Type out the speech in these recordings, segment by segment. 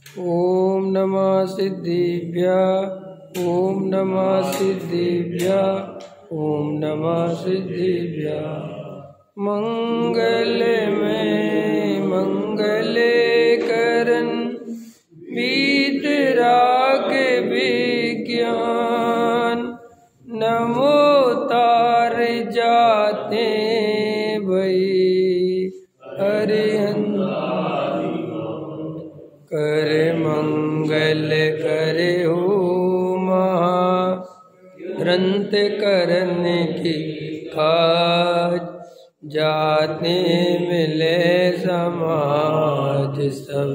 ओम नमः सिद्धिभ्यः ओम नमः सिद्धिभ्यः ओम नमः सिद्धिभ्यः। मंगल में मंगले करन वीतराग विज्ञान नमो तार जाते भई अरिहंत कर मंगल करे हो महाग्रंथ करने की खाज जाते मिले समाज सब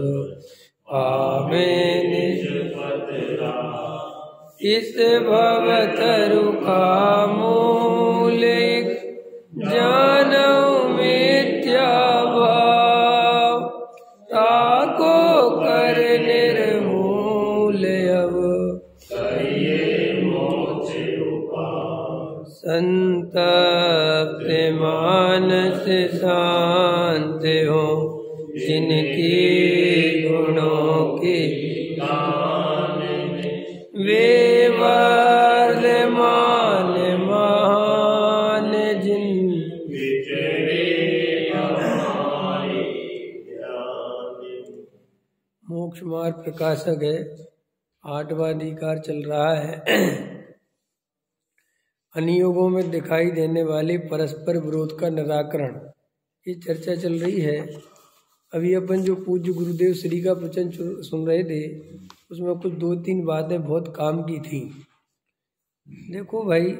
आवे इस भव तरु का मूल जानौ मिथ्या भाव ताको कर निर्मूल अब संतप्त मानस शांत हो जिनकी गुणों की वे वर्धमान महान जिन मोक्ष मार्ग प्रकाशक है। 8वां अधिकार चल रहा है। अनियोगों में दिखाई देने वाले परस्पर विरोध का निराकरण, ये चर्चा चल रही है। अभी अपन जो पूज्य गुरुदेव श्री का प्रवचन सुन रहे थे उसमें कुछ 2-3 बातें बहुत काम की थी। देखो भाई,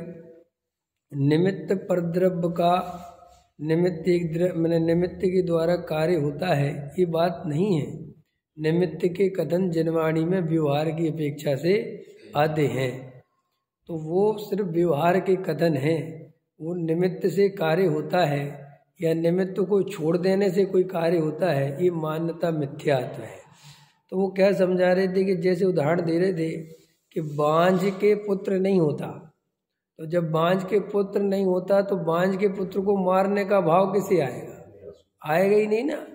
निमित्त परद्रव्य का निमित्त निमित्त के द्वारा कार्य होता है, ये बात नहीं है। निमित्त के कथन जनवाणी में व्यवहार की अपेक्षा से आते हैं, तो वो सिर्फ व्यवहार के कथन हैं। वो निमित्त से कार्य होता है या निमित्त को छोड़ देने से कोई कार्य होता है, ये मान्यता मिथ्यात्व है। तो वो क्या समझा रहे थे कि जैसे उदाहरण दे रहे थे कि बांझ के पुत्र नहीं होता, तो जब बांझ के पुत्र नहीं होता तो बांझ के पुत्र को मारने का भाव किसे आएगा? आएगा ही नहीं ना।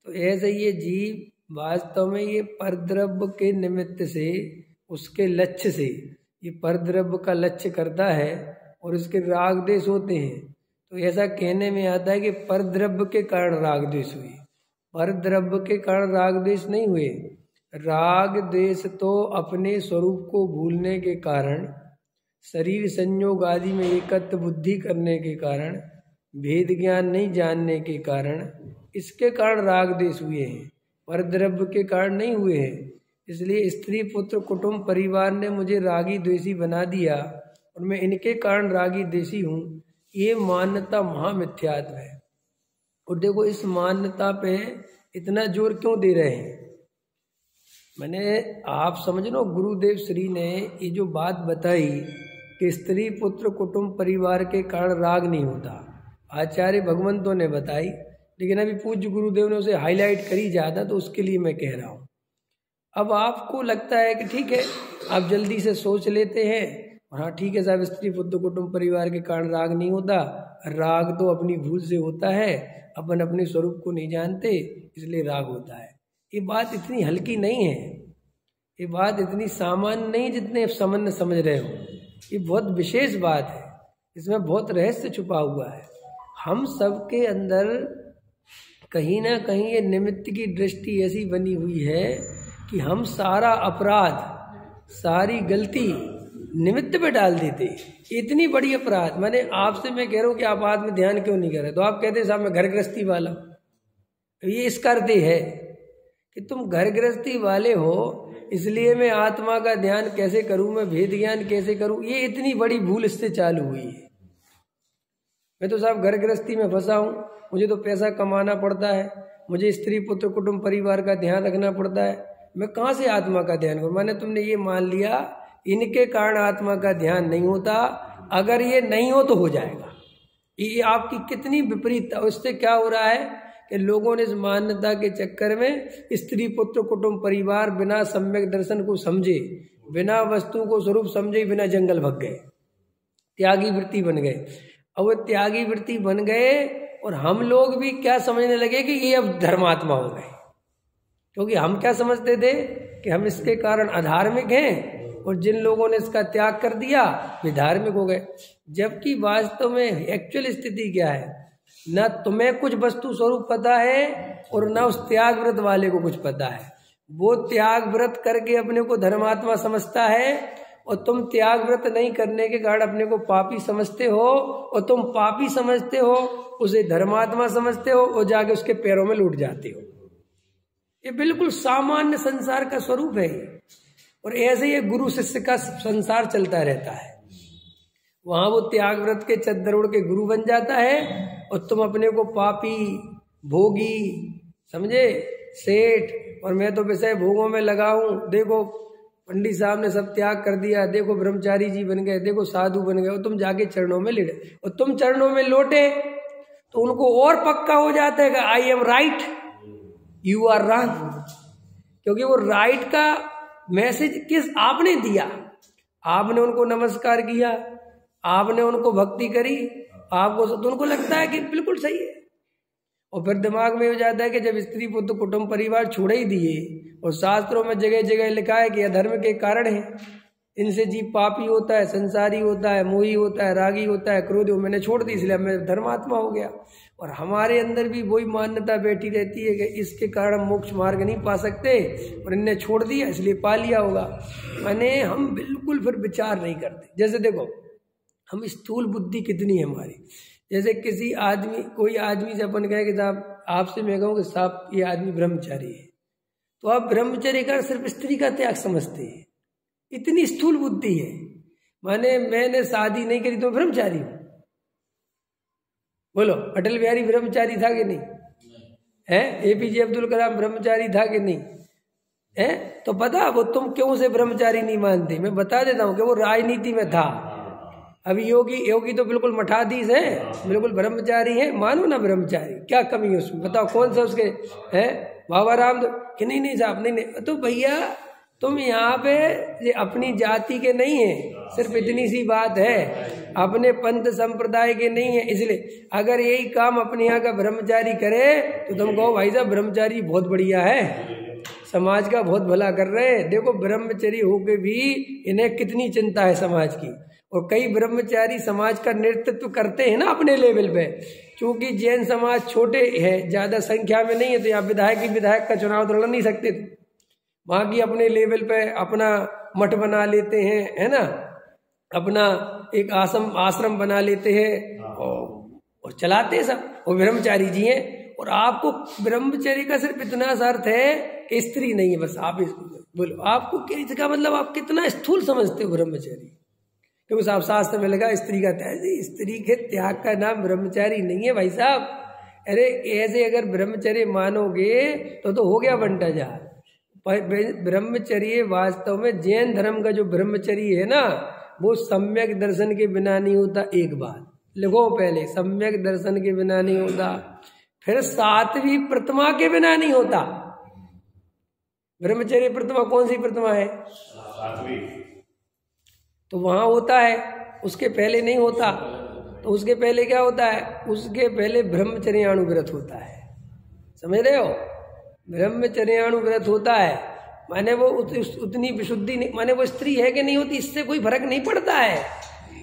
तो ऐसे ये जीव वास्तव में ये परद्रव्य के निमित्त से, उसके लक्ष्य से, ये परद्रव्य का लक्ष्य करता है और इसके राग द्वेष होते हैं। तो ऐसा कहने में आता है कि परद्रव्य के कारण राग द्वेष हुए, परद्रव्य के कारण राग द्वेष नहीं हुए। राग द्वेष तो अपने स्वरूप को भूलने के कारण, शरीर संयोग आदि में एकत्व बुद्धि करने के कारण, भेद ज्ञान नहीं जानने के कारण, इसके कारण राग द्वेष हुए हैं, परद्रव्य के कारण नहीं हुए हैं। इसलिए स्त्री पुत्र कुटुंब परिवार ने मुझे रागी द्वेषी बना दिया और मैं इनके कारण रागी द्वेषी हूँ, ये मान्यता महामिथ्यात्व है। और देखो, इस मान्यता पे इतना जोर क्यों दे रहे हैं? मैंने, आप समझ लो, गुरुदेव श्री ने ये जो बात बताई कि स्त्री पुत्र कुटुंब परिवार के कारण राग नहीं होता, आचार्य भगवंतों ने बताई, लेकिन अभी पूज्य गुरुदेव ने उसे हाईलाइट करी ज़्यादा, तो उसके लिए मैं कह रहा हूँ। अब आपको लगता है कि ठीक है, आप जल्दी से सोच लेते हैं और हाँ ठीक है साहब, स्त्री पुत्र कुटुंब परिवार के कारण राग नहीं होता, राग तो अपनी भूल से होता है, अपन अपने स्वरूप को नहीं जानते इसलिए राग होता है। ये बात इतनी हल्की नहीं है, ये बात इतनी सामान्य नहीं जितने आप समझ रहे हो। ये बहुत विशेष बात है, इसमें बहुत रहस्य छुपा हुआ है। हम सबके अंदर कहीं ना कहीं ये निमित्त की दृष्टि ऐसी बनी हुई है कि हम सारा अपराध, सारी गलती निमित्त पे डाल देते। इतनी बड़ी अपराध, मैंने आपसे मैं कह रहा हूँ कि आप आत्म ध्यान क्यों नहीं कर रहे, तो आप कहते साहब मैं घर गृहस्थी वाला। ये इसका अर्थ है कि तुम घर गृहस्थी वाले हो, इसलिए मैं आत्मा का ध्यान कैसे करूं, मैं भेद ज्ञान कैसे करूं। ये इतनी बड़ी भूल इससे चालू हुई है। मैं तो साहब घर गृहस्थी में फंसा हूं, मुझे तो पैसा कमाना पड़ता है, मुझे स्त्री पुत्र कुटुंब परिवार का ध्यान रखना पड़ता है, मैं कहाँ से आत्मा का ध्यान करूं। मैंने तुमने ये मान लिया इनके कारण आत्मा का ध्यान नहीं होता, अगर ये नहीं हो तो हो जाएगा। ये आपकी कितनी विपरीत। उससे क्या हो रहा है कि लोगों ने इस मान्यता के चक्कर में स्त्री पुत्र कुटुंब परिवार बिना सम्यक दर्शन को समझे, बिना वस्तु को स्वरूप समझे, बिना जंगल भग गए, त्यागी वृत्ति बन गए। अब वो त्यागी वृत्ति बन गए और हम लोग भी क्या समझने लगे कि ये अब धर्मात्मा हो गए। क्योंकि हम क्या समझते थे कि हम इसके कारण अधार्मिक हैं और जिन लोगों ने इसका त्याग कर दिया वे धार्मिक हो गए। जबकि वास्तव में एक्चुअल स्थिति क्या है, न तुम्हें कुछ वस्तु स्वरूप पता है और न उस त्याग व्रत वाले को कुछ पता है। वो त्याग व्रत करके अपने को धर्मात्मा समझता है और तुम त्याग व्रत नहीं करने के कारण अपने को पापी समझते हो, और तुम पापी समझते हो उसे धर्मात्मा समझते हो और जाके उसके पैरों में लूट जाते हो। ये बिल्कुल सामान्य संसार का स्वरूप है और ऐसे ये गुरु शिष्य का संसार चलता रहता है। वहां वो त्याग व्रत के चद्दर ओढ़ के गुरु बन जाता है और तुम अपने को पापी, भोगी समझे, सेठ, और मैं तो विषय भोगों में लगा हूं। देखो पंडित साहब ने सब त्याग कर दिया, देखो ब्रह्मचारी जी बन गए, देखो साधु बन गए, और तुम जाके चरणों में लेटे और तुम चरणों में लौटे तो उनको और पक्का हो जाता है कि I am right, you are wrong. क्योंकि वो राइट का मैसेज किस आपने दिया, आपने उनको नमस्कार किया, आपने उनको भक्ति करी, आपको तो उनको लगता है कि बिल्कुल सही है। और फिर दिमाग में हो जाता है कि जब स्त्री पुत्र कुटुंब परिवार छोड़ ही दिए और शास्त्रों में जगह जगह लिखा है कि अधर्म के कारण है, इनसे जीव पापी होता है, संसारी होता है, मोही होता है, रागी होता है, क्रोधी, मैंने छोड़ दी इसलिए मैं धर्मात्मा हो गया। और हमारे अंदर भी वही मान्यता बैठी रहती है कि इसके कारण हम मोक्ष मार्ग नहीं पा सकते और इनने छोड़ दिया इसलिए पा लिया होगा। माने हम बिल्कुल फिर विचार नहीं करते। जैसे देखो हम स्थूल बुद्धि कितनी है हमारी, जैसे किसी आदमी, कोई आदमी से अपन कहे कि साहब आपसे मैं कहूँ कि साहब ये आदमी ब्रह्मचारी है, तो आप ब्रह्मचर्य का सिर्फ स्त्री का त्याग समझते हैं, इतनी स्थूल बुद्धि है। माने मैंने शादी नहीं करी तो ब्रह्मचारी हूं। बोलो अटल बिहारी ब्रह्मचारी था कि नहीं है? एपीजे अब्दुल कलाम ब्रह्मचारी था कि नहीं है? तो पता वो तुम क्यों से ब्रह्मचारी नहीं मानते, मैं बता देता हूं कि वो राजनीति में था। अभी योगी तो बिल्कुल मठाधीश है, बिल्कुल ब्रह्मचारी है, मानो ना ब्रह्मचारी, क्या कमी है उसमें बताओ, कौन सा उसके है? बाबा राम कि नहीं साहब नहीं। तो भैया तुम यहाँ पे ये अपनी जाति के नहीं है, सिर्फ इतनी सी बात है, अपने पंथ संप्रदाय के नहीं है। इसलिए अगर यही काम अपने यहाँ का ब्रह्मचारी करे तो तुम कहो भाई साहब ब्रह्मचारी बहुत बढ़िया है, समाज का बहुत भला कर रहे हैं। देखो ब्रह्मचारी होके भी इन्हें कितनी चिंता है समाज की, और कई ब्रह्मचारी समाज का नेतृत्व करते हैं ना अपने लेवल पे। क्योंकि जैन समाज छोटे है, ज्यादा संख्या में नहीं है, तो यहाँ विधायक का चुनाव तो लड़ नहीं सकते थे। वहां की अपने लेवल पे अपना मठ बना लेते हैं, है ना, अपना एक आश्रम बना लेते हैं और चलाते हैं सब, वो ब्रह्मचारी जी हैं। और आपको ब्रह्मचर्य का सिर्फ इतना अर्थ है कि स्त्री नहीं है, बस आप बोलो आपको क्या इसका मतलब, आप कितना स्थूल समझते हो ब्रह्मचर्य। क्योंकि साहब शास्त्र में लगा स्त्री का त्याग, स्त्री के त्याग का नाम ब्रह्मचारी नहीं है भाई साहब। अरे ऐसे अगर ब्रह्मचर्य मानोगे तो हो गया बंटा जा। ब्रह्मचर्य वास्तव में जैन धर्म का जो ब्रह्मचर्य है ना, वो सम्यक दर्शन के बिना नहीं होता। एक बात लिखो पहले, सम्यक दर्शन के बिना नहीं होता, फिर सातवीं प्रतिमा के बिना नहीं होता। ब्रह्मचर्य प्रतिमा कौन सी प्रतिमा है? तो वहां होता है, उसके पहले नहीं होता। तो उसके पहले क्या होता है? उसके पहले ब्रह्मचर्यानुव्रत होता है, समझ रहे हो? ब्रह्मचर्यानुव्रत होता है, माने वो उतनी विशुद्धि नहीं, माने वो स्त्री है कि नहीं होती इससे कोई फर्क नहीं पड़ता है।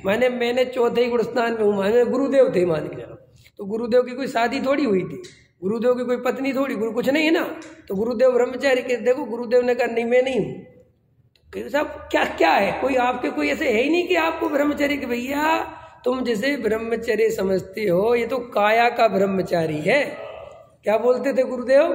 माने मैंने चौथे गुणस्थान में हूँ, माने गुरुदेव थे मान के चलो, तो गुरुदेव की कोई शादी थोड़ी हुई थी, गुरुदेव की कोई पत्नी थोड़ी, गुरु कुछ नहीं है ना। तो गुरुदेव ब्रह्मचारी के, देखो गुरुदेव ने कहा नहीं मैं नहीं हूँ। सब क्या क्या है, कोई आपके कोई ऐसे है ही नहीं कि आपको ब्रह्मचर्य के, भैया तुम जिसे ब्रह्मचर्य समझते हो ये तो काया का ब्रह्मचारी है। क्या बोलते थे गुरुदेव?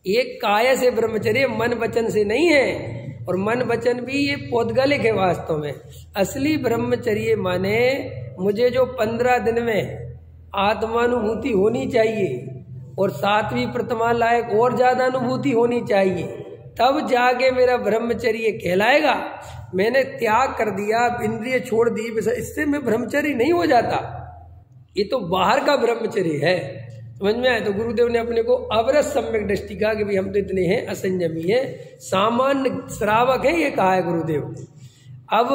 एक काया से ब्रह्मचर्य, मन वचन से नहीं है। और मन वचन भी ये पौद्गलिक है वास्तव में। असली ब्रह्मचर्य माने मुझे जो 15 दिन में आत्मानुभूति होनी चाहिए और सातवीं प्रतिमा लायक और ज्यादा अनुभूति होनी चाहिए, तब जाके मेरा ब्रह्मचर्य कहलाएगा। मैंने त्याग कर दिया, इंद्रिय छोड़ दी, इससे मैं ब्रह्मचर्य नहीं हो जाता। ये तो बाहर का ब्रह्मचर्य है, समझ में आए? तो गुरुदेव ने अपने को अवरस सम्यक दृष्टि कहा कि भाई हम तो इतने हैं, असंयमी है, सामान्य श्रावक है, ये कहा है गुरुदेव। अब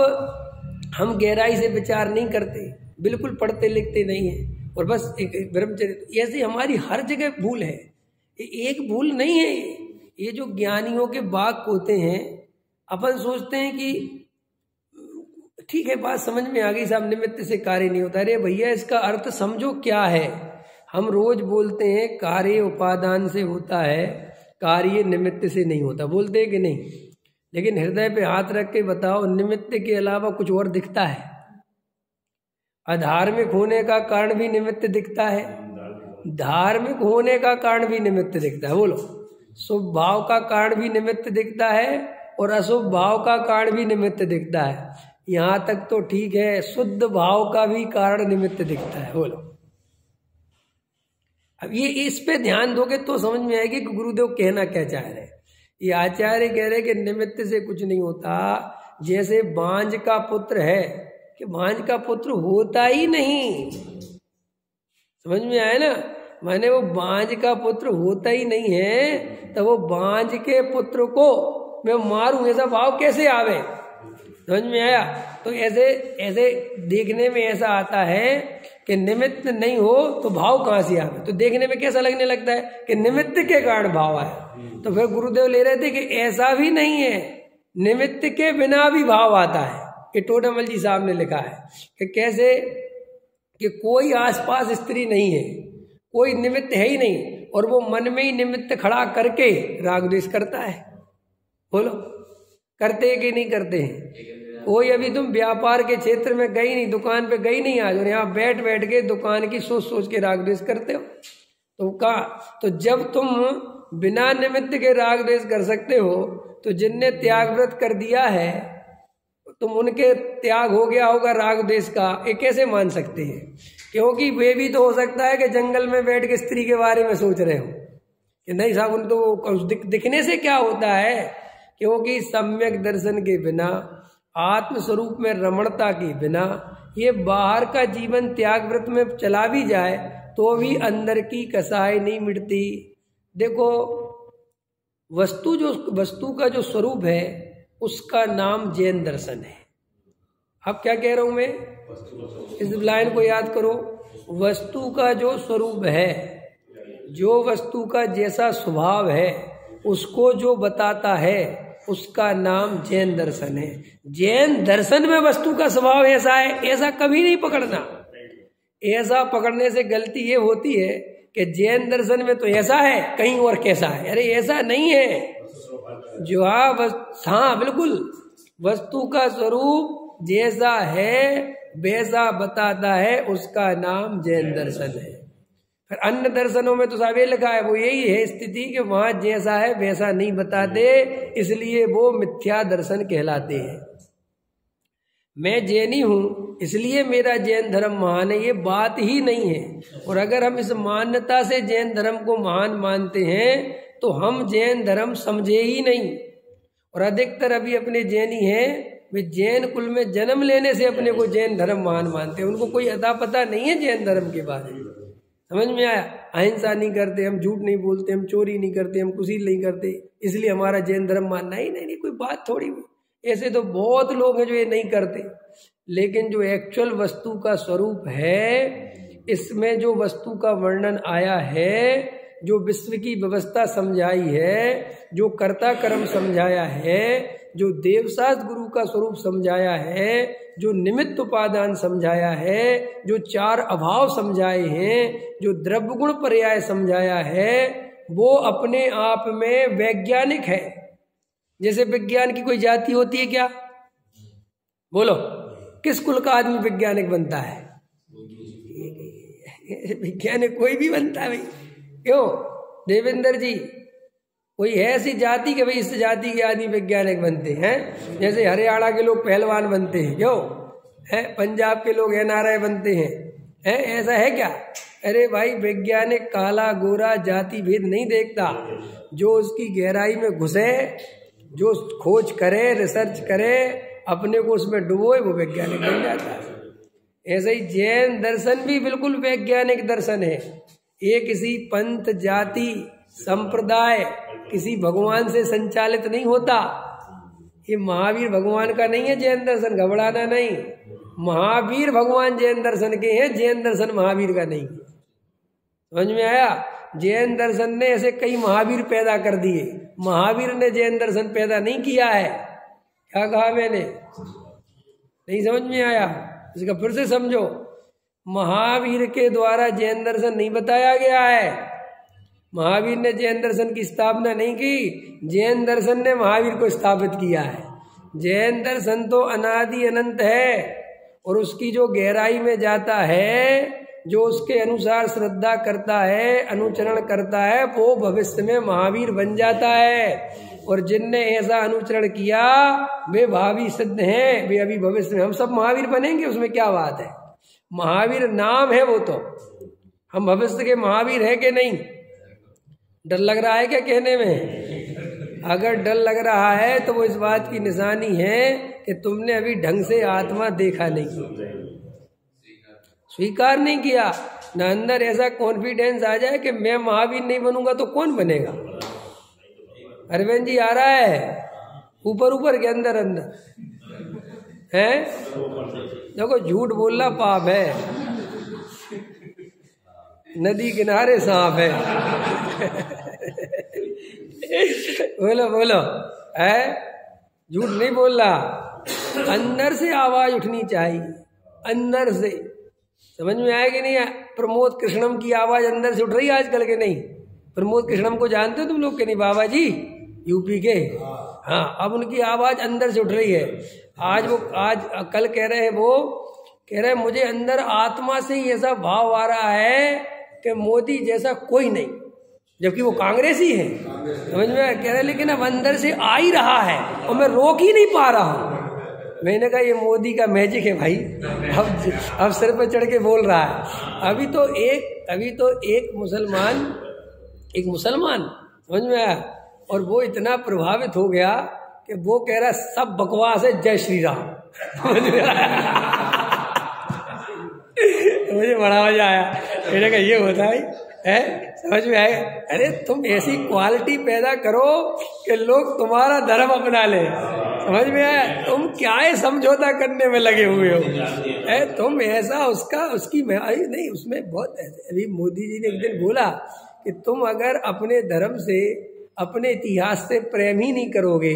हम गहराई से विचार नहीं करते, बिल्कुल पढ़ते लिखते नहीं है, और बस एक ब्रह्मचर्य। ऐसी हमारी हर जगह भूल है। एक भूल नहीं है। ये जो ज्ञानियों के वाक्य होते हैं, अपन सोचते हैं कि ठीक है, बात समझ में आ गई साहब, निमित्त से कार्य नहीं होता। अरे भैया, इसका अर्थ समझो क्या है। हम रोज बोलते हैं कार्य उपादान से होता है, कार्य निमित्त से नहीं होता, बोलते हैं कि नहीं? लेकिन हृदय पे हाथ रख के बताओ, निमित्त के अलावा कुछ और दिखता है? अधार्मिक होने का कारण भी निमित्त दिखता है, धार्मिक होने का कारण भी निमित्त दिखता है। बोलो, शुभ भाव का कारण भी निमित्त दिखता है और अशुभ भाव का कारण भी निमित्त दिखता है। यहाँ तक तो ठीक है, शुद्ध भाव का भी कारण निमित्त दिखता है। बोलो, अब ये इस पे ध्यान दोगे तो समझ में आएगी कि गुरुदेव कहना क्या चाह रहे हैं। ये आचार्य कह रहे कि निमित्त से कुछ नहीं होता। जैसे बांझ का पुत्र है कि बांझ का पुत्र होता ही नहीं, समझ में आया ना? माने वो बांझ का पुत्र होता ही नहीं है, तो वो बांझ के पुत्र को मैं मारूं, ऐसा भाव कैसे आवे? समझ में आया? तो ऐसे ऐसे देखने में ऐसा आता है कि निमित्त नहीं हो तो भाव कहाँ से आवे? तो देखने में कैसा लगने लगता है कि निमित्त के कारण भाव आया। तो फिर गुरुदेव ले रहे थे कि ऐसा भी नहीं है, निमित्त के बिना भी भाव आता है। ये टोडामल जी साहब ने लिखा है कि कैसे कि कोई आसपास स्त्री नहीं है, कोई निमित्त है ही नहीं, और वो मन में ही निमित्त खड़ा करके राग द्वेष करता है। बोलो, करते हैं कि नहीं करते हैं? कोई अभी तुम व्यापार के क्षेत्र में गई नहीं, दुकान पे गई नहीं आज, और यहाँ बैठ बैठ के दुकान की सोच सोच के राग द्वेष करते हो। तो कहा, तो जब तुम बिना निमित्त के राग द्वेष कर सकते हो, तो जिनने त्याग व्रत कर दिया है तुम उनके त्याग हो गया होगा राग द्वेष का, ये कैसे मान सकते हैं? क्योंकि वे भी तो हो सकता है कि जंगल में बैठ के स्त्री के बारे में सोच रहे हो कि नहीं साहब, उन तो दिखने से क्या होता है। क्योंकि सम्यक दर्शन के बिना, आत्मस्वरूप में रमणता के बिना, ये बाहर का जीवन त्याग व्रत में चला भी जाए तो भी अंदर की कसाई नहीं मिटती। देखो, वस्तु का जो स्वरूप है उसका नाम जैन दर्शन है। अब क्या कह रहा हूं मैं, इस लाइन को याद करो। वस्तु का जो स्वरूप है, जो वस्तु का जैसा स्वभाव है, उसको जो बताता है, उसका नाम जैन दर्शन है। जैन दर्शन में वस्तु का स्वभाव ऐसा है, ऐसा कभी नहीं पकड़ना। ऐसा पकड़ने से गलती ये होती है कि जैन दर्शन में तो ऐसा है, कहीं और कैसा है। अरे ऐसा नहीं है। जो हाँ बिल्कुल, वस्तु का स्वरूप जैसा है वैसा बताता है, उसका नाम जैन दर्शन है। फिर अन्य दर्शनों में तो साहब ये लिखा है, वो यही है स्थिति कि वहां जैसा है वैसा नहीं बताते, इसलिए वो मिथ्या दर्शन कहलाते हैं। मैं जैनी हूं इसलिए मेरा जैन धर्म महान है, ये बात ही नहीं है। और अगर हम इस मान्यता से जैन धर्म को महान मानते हैं तो हम जैन धर्म समझे ही नहीं। और अधिकतर अभी अपने जैनी हैं, वे जैन कुल में जन्म लेने से अपने को जैन धर्म महान मानते हैं। उनको कोई अता पता नहीं है जैन धर्म के बारे में। समझ में आया? अहिंसा नहीं करते, हम झूठ नहीं बोलते, हम चोरी नहीं करते, हम कुछ नहीं करते, इसलिए हमारा जैन धर्म मानना ही नहीं, कोई बात थोड़ी हुई। ऐसे तो बहुत लोग हैं जो ये नहीं करते। लेकिन जो एक्चुअल वस्तु का स्वरूप है, इसमें जो वस्तु का वर्णन आया है, जो विश्व की व्यवस्था समझाई है, जो कर्ता कर्म समझाया है, जो देवशास्त्र गुरु का स्वरूप समझाया है, जो निमित्त उपादान समझाया है, जो चार अभाव समझाए हैं, जो द्रव्य गुण पर्याय समझाया है, वो अपने आप में वैज्ञानिक है। जैसे विज्ञान की कोई जाति होती है क्या? बोलो, किस कुल का आदमी वैज्ञानिक बनता है? वैज्ञानिक कोई भी बनता है भाई। क्यों देवेंद्र जी, कोई है ऐसी जाति कि भाई इस जाति के आदमी वैज्ञानिक बनते हैं? जैसे हरियाणा के लोग पहलवान बनते हैं, क्यों है? पंजाब के लोग NRI बनते हैं, है? ऐसा है क्या? अरे भाई, वैज्ञानिक काला गोरा जाति भेद नहीं देखता। जो उसकी गहराई में घुसे, जो खोज करे, रिसर्च करे, अपने को उसमें डुबोए, वो वैज्ञानिक बन जाता है। ऐसे ही जैन दर्शन भी बिल्कुल वैज्ञानिक दर्शन है। ये किसी पंथ, जाति, संप्रदाय, किसी भगवान से संचालित नहीं होता। ये महावीर भगवान का नहीं है जैन दर्शन, घबराना नहीं। महावीर भगवान जैन दर्शन के हैं, जैन दर्शन महावीर का नहीं है। समझ में आया? जैन दर्शन ने ऐसे कई महावीर पैदा कर दिए, महावीर ने जैन दर्शन पैदा नहीं किया है। क्या कहा मैंने? नहीं समझ में आया? इसका फिर से समझो। महावीर के द्वारा जैन दर्शन नहीं बताया गया है। महावीर ने जैन दर्शन की स्थापना नहीं की, जैन दर्शन ने महावीर को स्थापित किया है। जैन दर्शन तो अनादि अनंत है और उसकी जो गहराई में जाता है, जो उसके अनुसार श्रद्धा करता है, अनुचरण करता है, वो भविष्य में महावीर बन जाता है। और जिनने ऐसा अनुचरण किया वे भावी सिद्ध हैं, वे अभी भविष्य में हम सब महावीर बनेंगे, उसमें क्या बात है। महावीर नाम है वो तो, हम भविष्य के महावीर हैं कि नहीं? डर लग रहा है क्या कहने में? अगर डर लग रहा है तो वो इस बात की निशानी है कि तुमने अभी ढंग से आत्मा देखा नहीं, स्वीकार नहीं किया ना। अंदर ऐसा कॉन्फिडेंस आ जाए कि मैं महावीर नहीं बनूंगा तो कौन बनेगा? अरविंद जी आ रहा है ऊपर ऊपर के अंदर अंदर है। देखो झूठ बोलना पाप है, नदी किनारे सांप है। बोलो बोलो, है झूठ नहीं बोल रहा। अंदर से आवाज उठनी चाहिए, अंदर से। समझ में आया कि नहीं? प्रमोद कृष्णम की आवाज अंदर से उठ रही है आजकल के नहीं? प्रमोद कृष्णम को जानते हो तुम लोग के नहीं? बाबा जी यूपी के, हाँ, अब उनकी आवाज अंदर से उठ रही है। आज कल कह रहे हैं, वो कह रहे हैं मुझे अंदर आत्मा से ही ऐसा भाव आ रहा है कि मोदी जैसा कोई नहीं, जबकि वो कांग्रेसी है। समझ में कह रहे, लेकिन अब अंदर से आ ही रहा है और मैं रोक ही नहीं पा रहा हूँ। मैंने कहा ये मोदी का मैजिक है भाई, अब सिर पर चढ़ के बोल रहा है। अभी तो एक मुसलमान समझ में आया, और वो इतना प्रभावित हो गया कि वो कह रहा सब बकवास है, जय श्री राम। मुझे बड़ा मजा आया। मैंने कहा ये होता है, समझ में आए? अरे तुम ऐसी क्वालिटी पैदा करो कि लोग तुम्हारा धर्म अपना ले। समझ में आया? तुम क्या है समझौता करने में लगे हुए हो? तुम ऐसा उसकी नहीं, उसमें बहुत ऐसे। अभी मोदी जी ने एक दिन बोला कि तुम अगर अपने धर्म से, अपने इतिहास से प्रेम ही नहीं करोगे,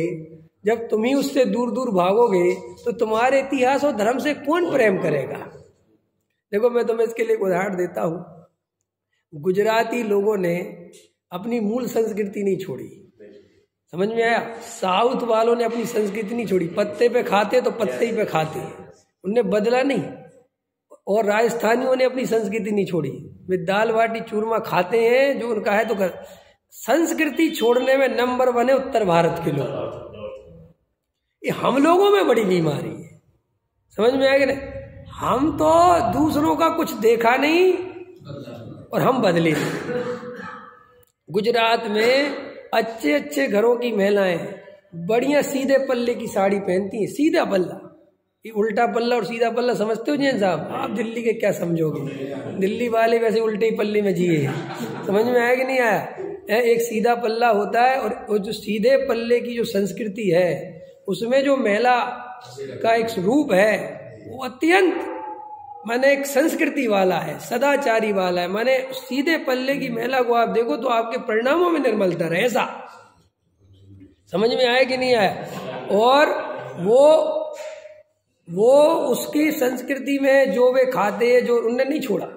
जब तुम ही उससे दूर दूर भागोगे, तो तुम्हारे इतिहास और धर्म से कौन प्रेम करेगा? देखो मैं तुम्हें इसके लिए एक उदाहरण देता हूँ। गुजराती लोगों ने अपनी मूल संस्कृति नहीं छोड़ी। समझ में आया? साउथ वालों ने अपनी संस्कृति नहीं छोड़ी। पत्ते पे खाते तो पत्ते ही पे खाते, उनने बदला नहीं। और राजस्थानियों ने अपनी संस्कृति नहीं छोड़ी, वे दाल बाटी चूरमा खाते हैं, जो उनका है तो कर। संस्कृति छोड़ने में नंबर 1 है उत्तर भारत के लोग। ये हम लोगों में बड़ी बीमारी है। समझ में आया कि नहीं? हम तो दूसरों का कुछ देखा नहीं और हम बदले नहीं। गुजरात में अच्छे अच्छे घरों की महिलाएं बढ़िया सीधे पल्ले की साड़ी पहनती हैं, सीधा पल्ला। ये उल्टा पल्ला और सीधा पल्ला समझते हो जैन साहब? आप दिल्ली के क्या समझोगे, दिल्ली वाले वैसे उल्टे ही पल्ले में जिए हैं। समझ में आया कि नहीं आया? एक सीधा पल्ला होता है, और जो सीधे पल्ले की जो संस्कृति है, उसमें जो महिला का एक रूप है वो अत्यंत माने एक संस्कृति वाला है, सदाचारी वाला है। माने सीधे पल्ले की महिला को आप देखो तो आपके परिणामों में निर्मलता रहे, ऐसा। समझ में आया कि नहीं आया? और वो उसकी संस्कृति में जो वे खाते, जो उनने नहीं छोड़ा,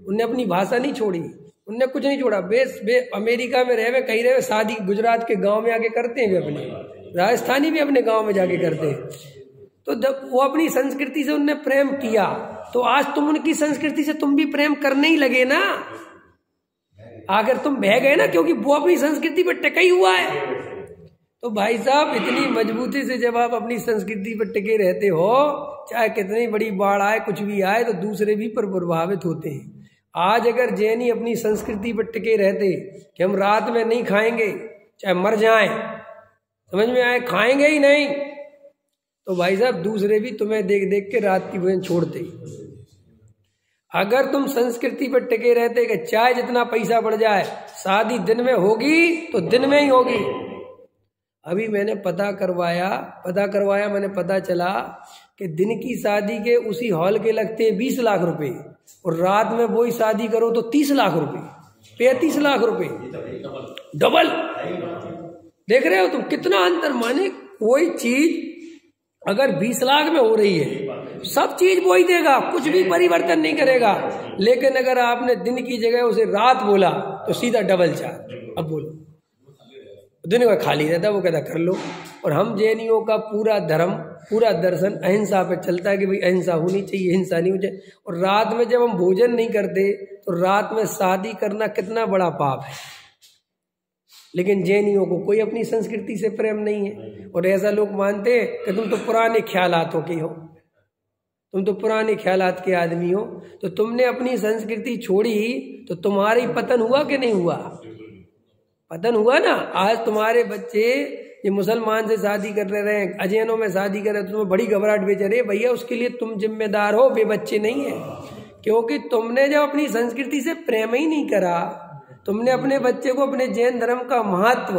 उनने अपनी भाषा नहीं छोड़ी, उनने कुछ नहीं छोड़ा। वे अमेरिका में रहे, कहीं रहे, शादी गुजरात के गांव में आके करते हैं, वे अपने राजस्थानी भी अपने गांव में जाके करते हैं। तो जब वो अपनी संस्कृति से उनने प्रेम किया, तो आज तुम उनकी संस्कृति से तुम भी प्रेम करने ही लगे ना। अगर तुम बह गए ना, क्योंकि वो अपनी संस्कृति पर टिका ही हुआ है। तो भाई साहब, इतनी मजबूती से जब आप अपनी संस्कृति पर टिके रहते हो, चाहे कितनी बड़ी बाढ़ आए, कुछ भी आए, तो दूसरे भी पर प्रभावित होते हैं। आज अगर जैनी अपनी संस्कृति पर टिके रहते कि हम रात में नहीं खाएंगे, चाहे मर जाएं, समझ में आए, खाएंगे ही नहीं, तो भाई साहब दूसरे भी तुम्हें देख देख के रात की भोजन छोड़ते। अगर तुम संस्कृति पर टिके रहते कि चाहे जितना पैसा बढ़ जाए, शादी दिन में होगी तो दिन में ही होगी। अभी मैंने पता करवाया, मैंने पता चला कि दिन की शादी के उसी हॉल के लगते 20 लाख रुपए, और रात में वही शादी करो तो 30 लाख रुपए। 35 लाख रुपए, डबल। देख रहे हो तुम कितना अंतर। माने कोई चीज अगर 20 लाख में हो रही है, सब चीज वो ही देगा, कुछ भी परिवर्तन नहीं करेगा। लेकिन अगर आपने दिन की जगह उसे रात बोला तो सीधा डबल चार्ज। अब बोलो, दिन का खाली रहता, वो कहता कर लो। और हम जैनियों का पूरा धर्म, पूरा दर्शन अहिंसा पे चलता है कि भाई अहिंसा होनी चाहिए, हिंसा नहीं होनी चाहिए। और रात में जब हम भोजन नहीं करते तो रात में शादी करना कितना बड़ा पाप है। लेकिन जैनियों को कोई अपनी संस्कृति से प्रेम नहीं है। और ऐसा लोग मानते हैं कि तुम तो पुराने ख्यालातों के हो, तुम तो पुराने ख्यालात के आदमी हो, तो तुमने अपनी संस्कृति छोड़ी तो तुम्हारी पतन हुआ कि नहीं हुआ? पतन हुआ ना। आज तुम्हारे बच्चे ये मुसलमान से शादी कर रहे हैं, अजैनों में शादी कर रहे हैं, तो तुम्हें बड़ी घबराहट बेच रहे भैया, उसके लिए तुम जिम्मेदार हो, वे बच्चे नहीं है। क्योंकि तुमने जब अपनी संस्कृति से प्रेम ही नहीं करा, तुमने अपने बच्चे को अपने जैन धर्म का महत्व,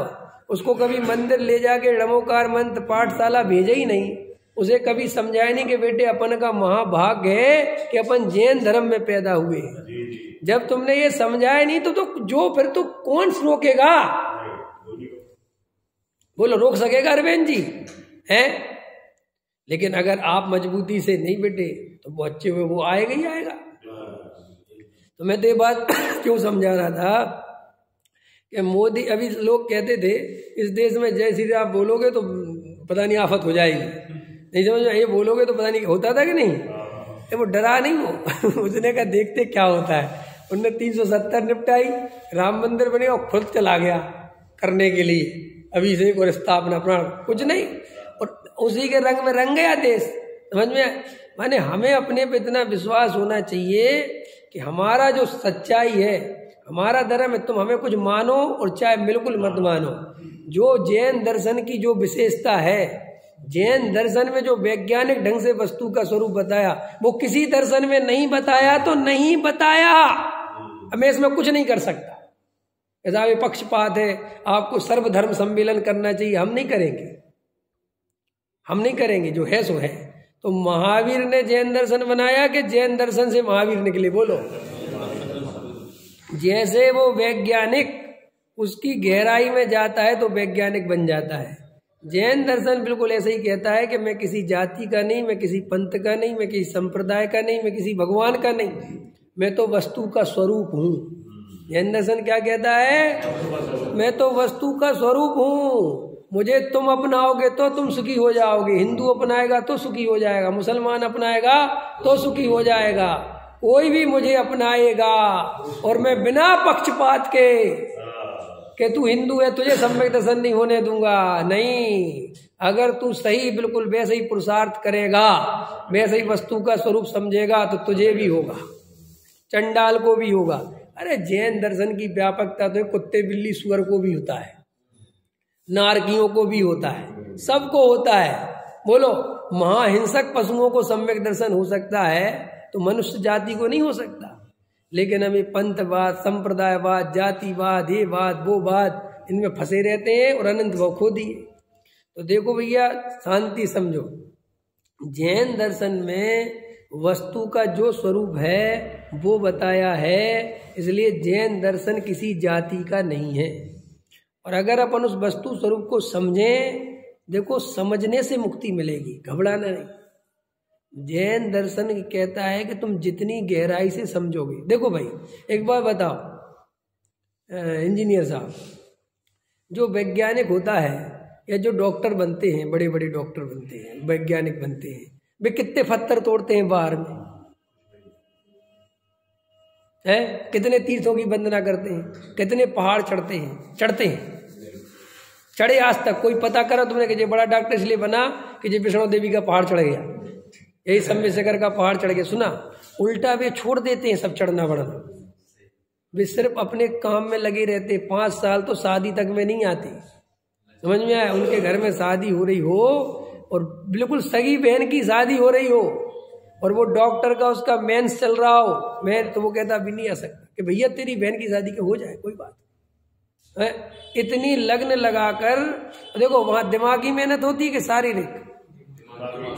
उसको कभी मंदिर ले जाके णमोकार मंत्र पाठशाला भेजा ही नहीं, उसे कभी समझाया नहीं कि बेटे अपन का महाभाग्य है कि अपन जैन धर्म में पैदा हुए। जब तुमने ये समझाया नहीं तो जो फिर तो कौन रोकेगा? बोलो, रोक सकेगा अरविंद जी? हैं? लेकिन अगर आप मजबूती से नहीं बेटे तो बच्चे में वो आएगा ही आएगा। तो मैं तो ये बात क्यों समझा रहा था कि मोदी, अभी लोग कहते थे इस देश में जय श्री राम बोलोगे तो पता नहीं आफत हो जाएगी, नहीं समझ में, ये बोलोगे तो पता नहीं होता था कि नहीं। वो डरा नहीं हो उसने कहा देखते क्या होता है। उनने 370 निपटाई, राम मंदिर बने और खुद चला गया करने के लिए, अभी से और स्थापना प्राण कुछ नहीं, और उसी के रंग में रंग गया देश। समझ में? माने हमें अपने पे इतना विश्वास होना चाहिए कि हमारा जो सच्चाई है, हमारा धर्म है, तुम हमें कुछ मानो और चाहे बिल्कुल मत मानो। जो जैन दर्शन की जो विशेषता है, जैन दर्शन में जो वैज्ञानिक ढंग से वस्तु का स्वरूप बताया, वो किसी दर्शन में नहीं बताया तो नहीं बताया। मैं इसमें कुछ नहीं कर सकता। ऐसा भी पक्षपात है, आपको सर्वधर्म सम्मेलन करना चाहिए, हम नहीं करेंगे, हम नहीं करेंगे, जो है सो है। तो महावीर ने जैन दर्शन बनाया कि जैन दर्शन से महावीर निकले? बोलो। जैसे वो वैज्ञानिक उसकी गहराई में जाता है तो वैज्ञानिक बन जाता है। जैन दर्शन बिल्कुल ऐसे ही कहता है कि मैं किसी जाति का नहीं, मैं किसी पंथ का नहीं, मैं किसी संप्रदाय का नहीं, मैं किसी भगवान का नहीं, मैं तो वस्तु का स्वरूप हूँ। जैन दर्शन क्या कहता है? मैं तो वस्तु का स्वरूप हूँ, मुझे तुम अपनाओगे तो तुम सुखी हो जाओगे। हिंदू अपनाएगा तो सुखी हो जाएगा, मुसलमान अपनाएगा तो सुखी हो जाएगा, कोई भी मुझे अपनाएगा और मैं बिना पक्षपात के कि तू हिंदू है तुझे सम्यक दर्शन नहीं होने दूंगा। नहीं, अगर तू सही बिल्कुल वैसे ही पुरुषार्थ करेगा, वैसे ही वस्तु का स्वरूप समझेगा तो तुझे भी होगा, चंडाल को भी होगा। अरे जैन दर्शन की व्यापकता तो कुत्ते बिल्ली सुअर को भी होता है, नारकियों को भी होता है, सबको होता है। बोलो, महाहिंसक पशुओं को सम्यक दर्शन हो सकता है तो मनुष्य जाति को नहीं हो सकता। लेकिन हमें पंथवाद, संप्रदायवाद, जातिवाद, ये बात वो बात, इनमें फंसे रहते हैं और अनंत भाव खो दिए। तो देखो भैया, शांति समझो। जैन दर्शन में वस्तु का जो स्वरूप है वो बताया है, इसलिए जैन दर्शन किसी जाति का नहीं है। और अगर अपन उस वस्तु स्वरूप को समझें, देखो समझने से मुक्ति मिलेगी, घबराना नहीं। जैन दर्शन कहता है कि तुम जितनी गहराई से समझोगे। देखो भाई, एक बात बताओ इंजीनियर साहब, जो वैज्ञानिक होता है या जो डॉक्टर बनते हैं, बड़े बड़े डॉक्टर बनते हैं, वैज्ञानिक बनते हैं, वे कितने पत्थर तोड़ते हैं बाहर में, है? कितने तीर्थों की वंदना करते हैं, कितने पहाड़ चढ़ते हैं, चढ़े आज तक? कोई पता करा तुमने कि ये बड़ा डॉक्टर इसलिए बना कि ये वैष्णो देवी का पहाड़ चढ़ गया, यही सम्मेशकर का पहाड़ चढ़ गया? सुना? उल्टा वे छोड़ देते हैं सब चढ़ना बढ़ना, वे सिर्फ अपने काम में लगे रहते। 5 साल तो शादी तक में नहीं आते। समझ में आया? उनके घर में शादी हो रही हो और बिल्कुल सगी बहन की शादी हो रही हो और वो डॉक्टर का उसका मेंस चल रहा हो, मैं तो वो कहता भी नहीं आ सकता कि भैया तेरी बहन की शादी हो जाए, कोई बात है। इतनी लगन लगाकर देखो, वहां दिमागी मेहनत होती है कि शारीरिक?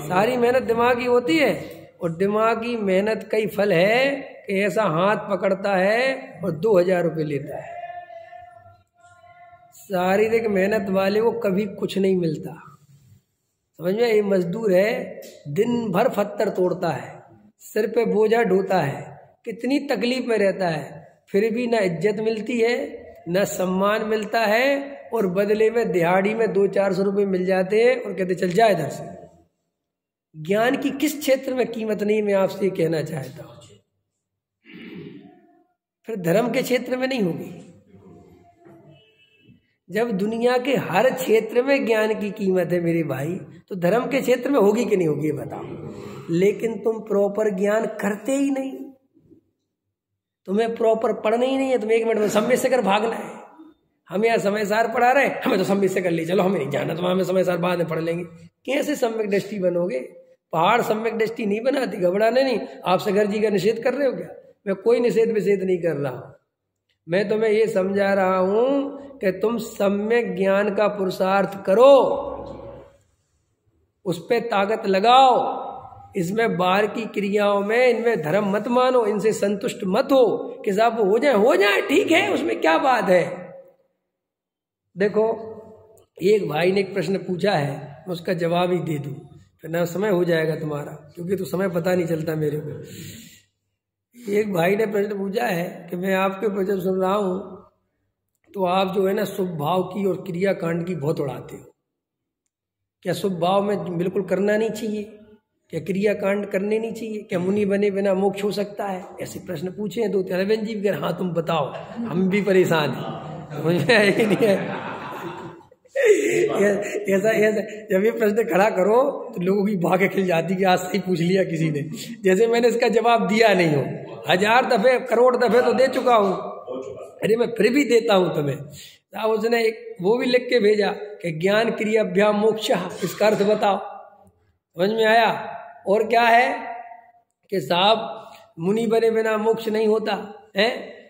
सारी मेहनत दिमागी होती है। और दिमागी मेहनत का ही फल है कि ऐसा हाथ पकड़ता है और 2000 रुपये लेता है। शारीरिक मेहनत वाले को कभी कुछ नहीं मिलता। समझ में? ये मजदूर है, दिन भर पत्थर तोड़ता है, सिर पे बोझा ढोता है, कितनी तकलीफ में रहता है, फिर भी ना इज्जत मिलती है, ना सम्मान मिलता है, और बदले में दिहाड़ी में 200-400 रुपये मिल जाते हैं और कहते चल जा इधर से। ज्ञान की किस क्षेत्र में कीमत नहीं, मैं आपसे कहना चाहता हूं। फिर धर्म के क्षेत्र में नहीं होगी। जब दुनिया के हर क्षेत्र में ज्ञान की कीमत है मेरे भाई, तो धर्म के क्षेत्र में होगी कि नहीं होगी, बताओ। लेकिन तुम प्रॉपर ज्ञान करते ही नहीं, तुम्हें प्रॉपर पढ़ना ही नहीं है। तुम्हें 1 मिनट में सम्यक से कर भागना है। हम यहाँ समय सार पढ़ा रहे हैं, हमें तो सम्यक से कर ली, चलो हमें नहीं जाना, तो हमें समय सार बाद में पढ़ लेंगे। कैसे सम्यक दृष्टि बनोगे? पहाड़ सम्यक दृष्टि नहीं बनाती, घबराने नहीं। आप सगर जी का निषेध कर रहे हो क्या? मैं कोई निषेध विषेध नहीं कर रहा हूं। मैं तुम्हें ये समझा रहा हूं कि तुम सम्यक ज्ञान का पुरुषार्थ करो, उस पर ताकत लगाओ। इसमें बाहर की क्रियाओं में, इनमें धर्म मत मानो, इनसे संतुष्ट मत हो कि साहब हो जाए ठीक है, उसमें क्या बात है। देखो, एक भाई ने एक प्रश्न पूछा है, मैं उसका जवाब ही दे दूं, फिर ना समय हो जाएगा तुम्हारा, क्योंकि तो समय पता नहीं चलता मेरे को। एक भाई ने प्रश्न पूछा है कि मैं आपके प्रवचन सुन रहा हूं, तो आप जो है ना शुभ भाव की और क्रिया कांड की बहुत उड़ाते हो। क्या शुभ भाव में बिल्कुल करना नहीं चाहिए? क्या क्रिया कांड करने नहीं चाहिए? क्या मुनि बने बिना मोक्ष हो सकता है? ऐसे प्रश्न पूछे हैं 2-3 रविंद्र जी भी। हाँ तुम बताओ, हम भी परेशान हैं, समझ में आया कि नहीं है? ऐसा जब ये प्रश्न खड़ा करो तो लोगों की भागे खिल जाती कि आज सही पूछ लिया किसी ने, जैसे मैंने इसका जवाब दिया नहीं हो। 1000 दफे, करोड़ दफे तो दे चुका हूं, अरे मैं फिर भी देता हूं तुम्हें। अब उसने एक वो भी लिख के भेजा कि ज्ञान क्रियाभ्याम मोक्ष, इसका अर्थ बताओ। समझ में आया? और क्या है कि साहब मुनि बने बिना मोक्ष नहीं होता है,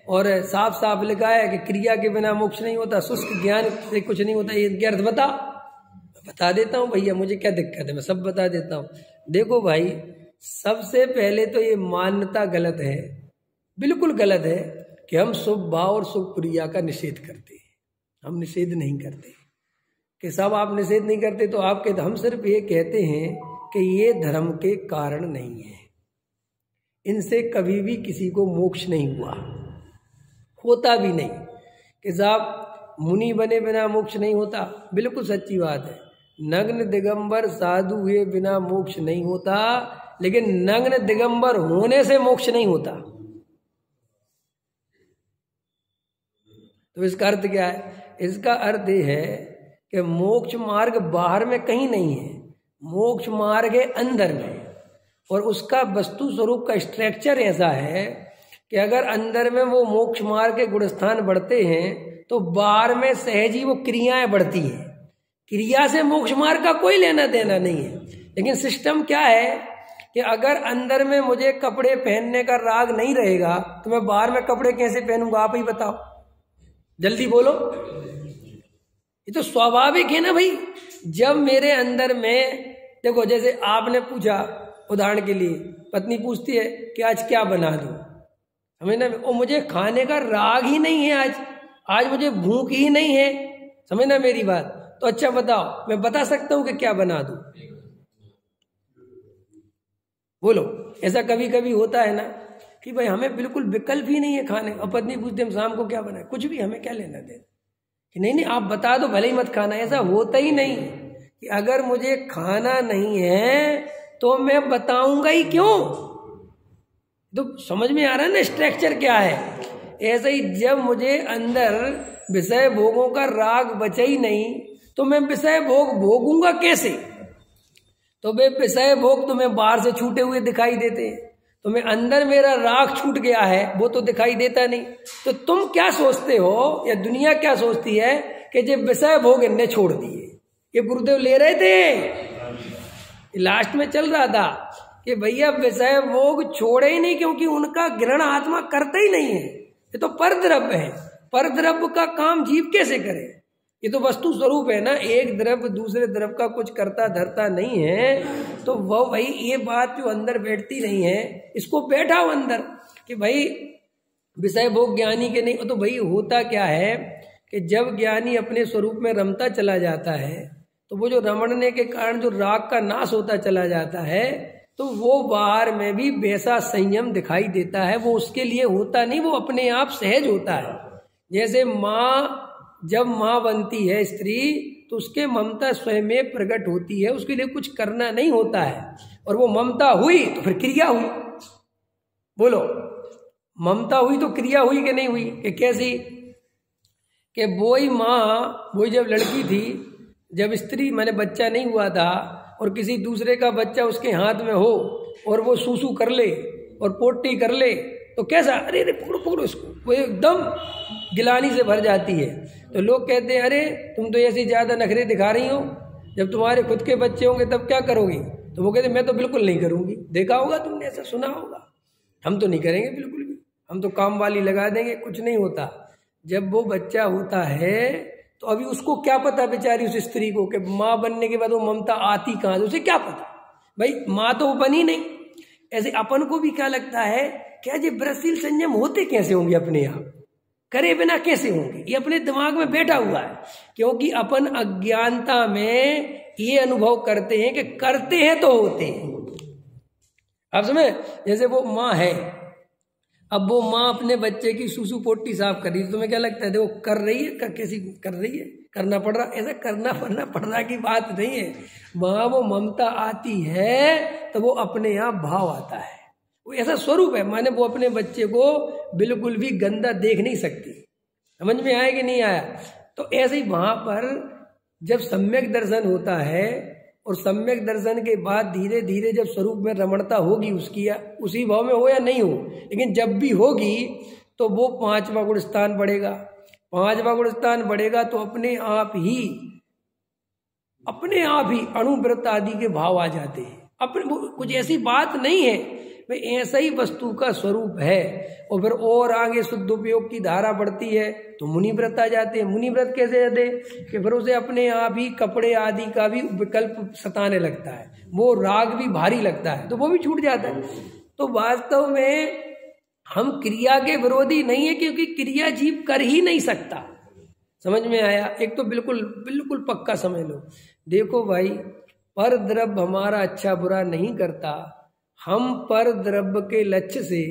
और साफ साफ लिखा है कि क्रिया के बिना मोक्ष नहीं होता, शुष्क ज्ञान से कुछ नहीं होता। ये अर्थ बता देता हूँ भैया, मुझे क्या दिक्कत है, मैं सब बता देता हूँ। देखो भाई, सबसे पहले तो ये मान्यता गलत है, बिल्कुल गलत है कि हम शुभ भाव और शुभ क्रिया का निषेध करते हैं। हम निषेध नहीं करते कि साहब आप निषेध नहीं करते तो आपके, हम सिर्फ ये कहते हैं कि ये धर्म के कारण नहीं है, इनसे कभी भी किसी को मोक्ष नहीं हुआ, होता भी नहीं। कि साहब मुनि बने बिना मोक्ष नहीं होता, बिल्कुल सच्ची बात है। नग्न दिगंबर साधु हुए बिना मोक्ष नहीं होता, लेकिन नग्न दिगंबर होने से मोक्ष नहीं होता। तो इसका अर्थ क्या है? इसका अर्थ ये है कि मोक्ष मार्ग बाहर में कहीं नहीं है, मोक्ष मार्ग है अंदर में। और उसका वस्तु स्वरूप का स्ट्रक्चर ऐसा है कि अगर अंदर में वो मोक्ष मार्ग के गुणस्थान बढ़ते हैं तो बाहर में सहज ही वो क्रियाएं बढ़ती हैं। क्रिया से मोक्ष मार्ग का कोई लेना देना नहीं है। लेकिन सिस्टम क्या है कि अगर अंदर में मुझे कपड़े पहनने का राग नहीं रहेगा तो मैं बाहर में कपड़े कैसे पहनूंगा? आप ही बताओ, जल्दी बोलो। ये तो स्वाभाविक है ना भाई। जब मेरे अंदर में, देखो जैसे आपने पूछा, उदाहरण के लिए पत्नी पूछती है कि आज क्या बना दूं, समझ ना, और मुझे खाने का राग ही नहीं है, आज मुझे भूख ही नहीं है, समझ ना मेरी बात। तो अच्छा बताओ, मैं बता सकता हूं कि क्या बना दूं? बोलो। ऐसा कभी कभी होता है ना कि भाई हमें बिल्कुल विकल्प ही नहीं है खाने, और पत्नी पूछते हम शाम को क्या बनाए, कुछ भी, हमें क्या लेना देना कि नहीं आप बता दो, भले ही मत खाना। ऐसा होता ही नहीं कि अगर मुझे खाना नहीं है तो मैं बताऊंगा ही क्यों? तो समझ में आ रहा है ना स्ट्रक्चर क्या है। ऐसे ही जब मुझे अंदर विषय भोगों का राग बचा ही नहीं तो मैं विषय भोग भोगूंगा कैसे? तो वे विषय भोग तुम्हें बाहर से छूटे हुए दिखाई देते हैं, तुम्हें अंदर मेरा राग छूट गया है वो तो दिखाई देता नहीं। तो तुम क्या सोचते हो या दुनिया क्या सोचती है कि जब विषय भोग इनने छोड़ दिए, ये गुरुदेव ले रहे थे, लास्ट में चल रहा था कि भैया विषय भोग छोड़े ही नहीं, क्योंकि उनका ग्रहण आत्मा करता ही नहीं है। ये तो परद्रव्य है, परद्रव्य का काम जीव कैसे करे? ये तो वस्तु स्वरूप है ना, एक द्रव्य दूसरे द्रव्य का कुछ करता धरता नहीं है। तो वो भाई ये बात जो अंदर बैठती नहीं है, इसको बैठाओ अंदर कि भाई विषय भोग ज्ञानी के नहीं। तो भाई होता क्या है कि जब ज्ञानी अपने स्वरूप में रमता चला जाता है तो वो जो रमणने के कारण जो राग का नाश होता चला जाता है, तो वो बाहर में भी वैसा संयम दिखाई देता है। वो उसके लिए होता नहीं, वो अपने आप सहज होता है। जैसे माँ, जब माँ बनती है स्त्री तो उसके ममता स्वयं में प्रकट होती है, उसके लिए कुछ करना नहीं होता है। और वो ममता हुई तो फिर क्रिया हुई। बोलो, ममता हुई तो क्रिया हुई कि नहीं हुई? कि कैसी? कि वही माँ, वही जब लड़की थी, जब स्त्री माने बच्चा नहीं हुआ था और किसी दूसरे का बच्चा उसके हाथ में हो और वो सूसू कर ले और पोटी कर ले तो कैसा, अरे अरे पकड़ो पकड़ो इसको, वो एकदम गिलानी से भर जाती है। तो लोग कहते हैं अरे तुम तो ऐसी ज़्यादा नखरे दिखा रही हो, जब तुम्हारे खुद के बच्चे होंगे तब क्या करोगी? तो वो कहते मैं तो बिल्कुल नहीं करूँगी। देखा होगा तुमने, ऐसा सुना होगा। हम तो नहीं करेंगे बिल्कुल भी, हम तो काम वाली लगा देंगे, कुछ नहीं होता। जब वो बच्चा होता है तो अभी उसको क्या पता बेचारी उस स्त्री को कि माँ बनने के बाद वो ममता आती कहाँ से, उसे क्या पता? भाई माँ तो वो बनी नहीं। ऐसे अपन को भी क्या लगता है, क्या ये व्रतशील संयम होते कैसे होंगे, अपने आप करे बिना कैसे होंगे? ये अपने दिमाग में बैठा हुआ है, क्योंकि अपन अज्ञानता में ये अनुभव करते हैं कि करते हैं तो होते हैं। आप समझे? जैसे वो माँ है, अब वो माँ अपने बच्चे की सूसू पोटी साफ कर रही है, तुम्हें क्या लगता है देखो कर रही है, कैसी कर रही है, करना पड़ रहा? ऐसा करना पड़ रहा की बात नहीं है। वहां वो ममता आती है तो वो अपने यहाँ भाव आता है, वो ऐसा स्वरूप है। माने वो अपने बच्चे को बिल्कुल भी गंदा देख नहीं सकती। समझ में आया कि नहीं आया? तो ऐसे ही वहां पर जब सम्यक दर्शन होता है और सम्यक दर्शन के बाद धीरे धीरे जब स्वरूप में रमणता होगी उसकी, या उसी भाव में हो या नहीं हो, लेकिन जब भी होगी तो वो 5वां गुण स्थान बढ़ेगा। 5वां गुण स्थान बढ़ेगा तो अपने आप ही अणुव्रत आदि के भाव आ जाते हैं। अपने कुछ ऐसी बात नहीं है, भाई ऐसा ही वस्तु का स्वरूप है। और फिर और आगे शुद्ध उपयोग की धारा बढ़ती है तो मुनिव्रत आ जाते हैं। मुनिव्रत कैसे जाते कि फिर उसे अपने आप ही कपड़े आदि का भी विकल्प सताने लगता है, वो राग भी भारी लगता है तो वो भी छूट जाता है। तो वास्तव में हम क्रिया के विरोधी नहीं है, क्योंकि क्रिया जीव कर ही नहीं सकता। समझ में आया? एक तो बिल्कुल बिल्कुल पक्का समझ लो। देखो भाई, पर द्रव्य हमारा अच्छा बुरा नहीं करता। हम पर द्रव्य के लक्ष्य से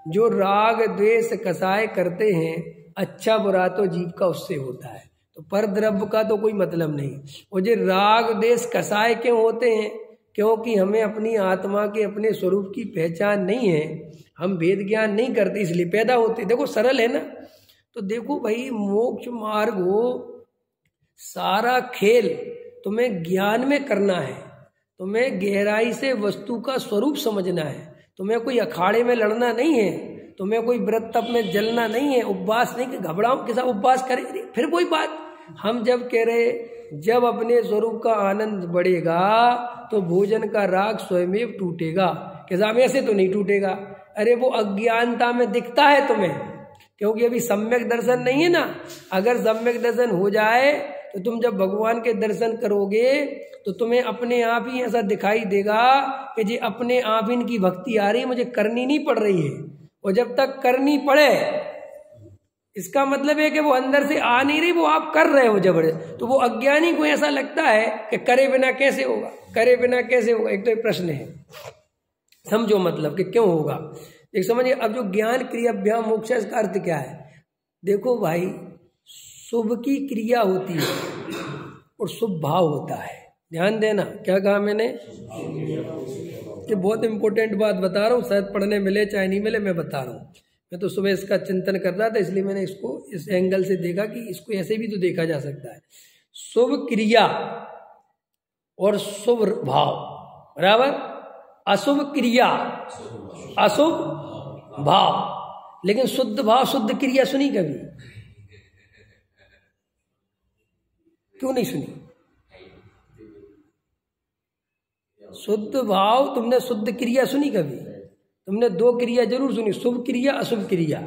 जो राग द्वेष कसाय करते हैं, अच्छा बुरा तो जीव का उससे होता है। तो पर द्रव्य का तो कोई मतलब नहीं। और जो राग द्वेष कसाय क्यों होते हैं? क्योंकि हमें अपनी आत्मा के अपने स्वरूप की पहचान नहीं है, हम भेद ज्ञान नहीं करते, इसलिए पैदा होते। देखो सरल है ना। तो देखो भाई, मोक्ष मार्ग हो, सारा खेल तुम्हें ज्ञान में करना है, तुम्हें गहराई से वस्तु का स्वरूप समझना है, तुम्हें कोई अखाड़े में लड़ना नहीं है, तुम्हें कोई व्रत तप में जलना नहीं है, उपवास नहीं कि घबराओ के साथ उपवास करे। फिर कोई बात, हम जब कह रहे जब अपने स्वरूप का आनंद बढ़ेगा तो भोजन का राग स्वयं टूटेगा। कि साहब ऐसे तो नहीं टूटेगा। अरे वो अज्ञानता में दिखता है तुम्हें, क्योंकि अभी सम्यक दर्शन नहीं है ना। अगर सम्यक दर्शन हो जाए तो तुम जब भगवान के दर्शन करोगे तो तुम्हें अपने आप ही ऐसा दिखाई देगा कि जी अपने आप इनकी भक्ति आ रही है, मुझे करनी नहीं पड़ रही है। और जब तक करनी पड़े, इसका मतलब है कि वो अंदर से आ नहीं रही, वो आप कर रहे हो जबरदस्त। तो वो अज्ञानी को ऐसा लगता है कि करे बिना कैसे होगा, करे बिना कैसे होगा। एक तो एक प्रश्न है, समझो मतलब कि क्यों होगा। एक समझिए, अब जो ज्ञान क्रियाभ्याम मोक्ष, इसका अर्थ क्या है? देखो भाई, शुभ की क्रिया होती है और शुभ भाव होता है। ध्यान देना, क्या कहा मैंने? ये बहुत इंपॉर्टेंट बात बता रहा हूँ, शायद पढ़ने मिले चाहे नहीं मिले, मैं बता रहा हूँ। मैं तो सुबह इसका चिंतन कर रहा था, इसलिए मैंने इसको इस एंगल से देखा कि इसको ऐसे भी तो देखा जा सकता है। शुभ क्रिया और शुभ भाव बराबर, अशुभ क्रिया अशुभ भाव। लेकिन शुद्ध भाव शुद्ध क्रिया सुनी कभी? क्यों नहीं सुनी? शुद्ध भाव तुमने, शुद्ध क्रिया सुनी कभी? तुमने दो क्रिया जरूर सुनी, शुभ क्रिया अशुभ क्रिया।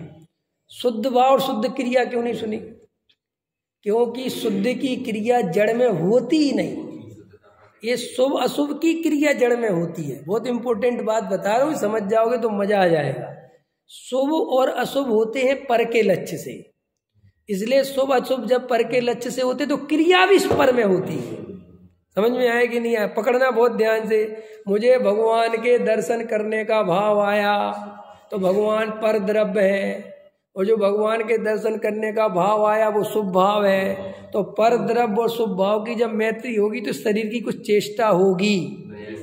शुद्ध भाव और शुद्ध क्रिया क्यों नहीं सुनी? क्योंकि शुद्ध की क्रिया जड़ में होती ही नहीं, ये शुभ अशुभ की क्रिया जड़ में होती है। बहुत इंपॉर्टेंट बात बता रहा हूँ, समझ जाओगे तो मजा आ जाएगा। शुभ और अशुभ होते हैं पर के लक्ष्य से, इसलिए शुभ अशुभ जब पर के लक्ष्य से होते तो क्रिया भी पर में होती है। समझ में आए कि नहीं आया? पकड़ना बहुत ध्यान से। मुझे भगवान के दर्शन करने का भाव आया तो भगवान पर द्रव्य है, और जो भगवान के दर्शन करने का भाव आया वो शुभ भाव है। तो पर द्रव्य और शुभ भाव की जब मैत्री होगी तो शरीर की कुछ चेष्टा होगी।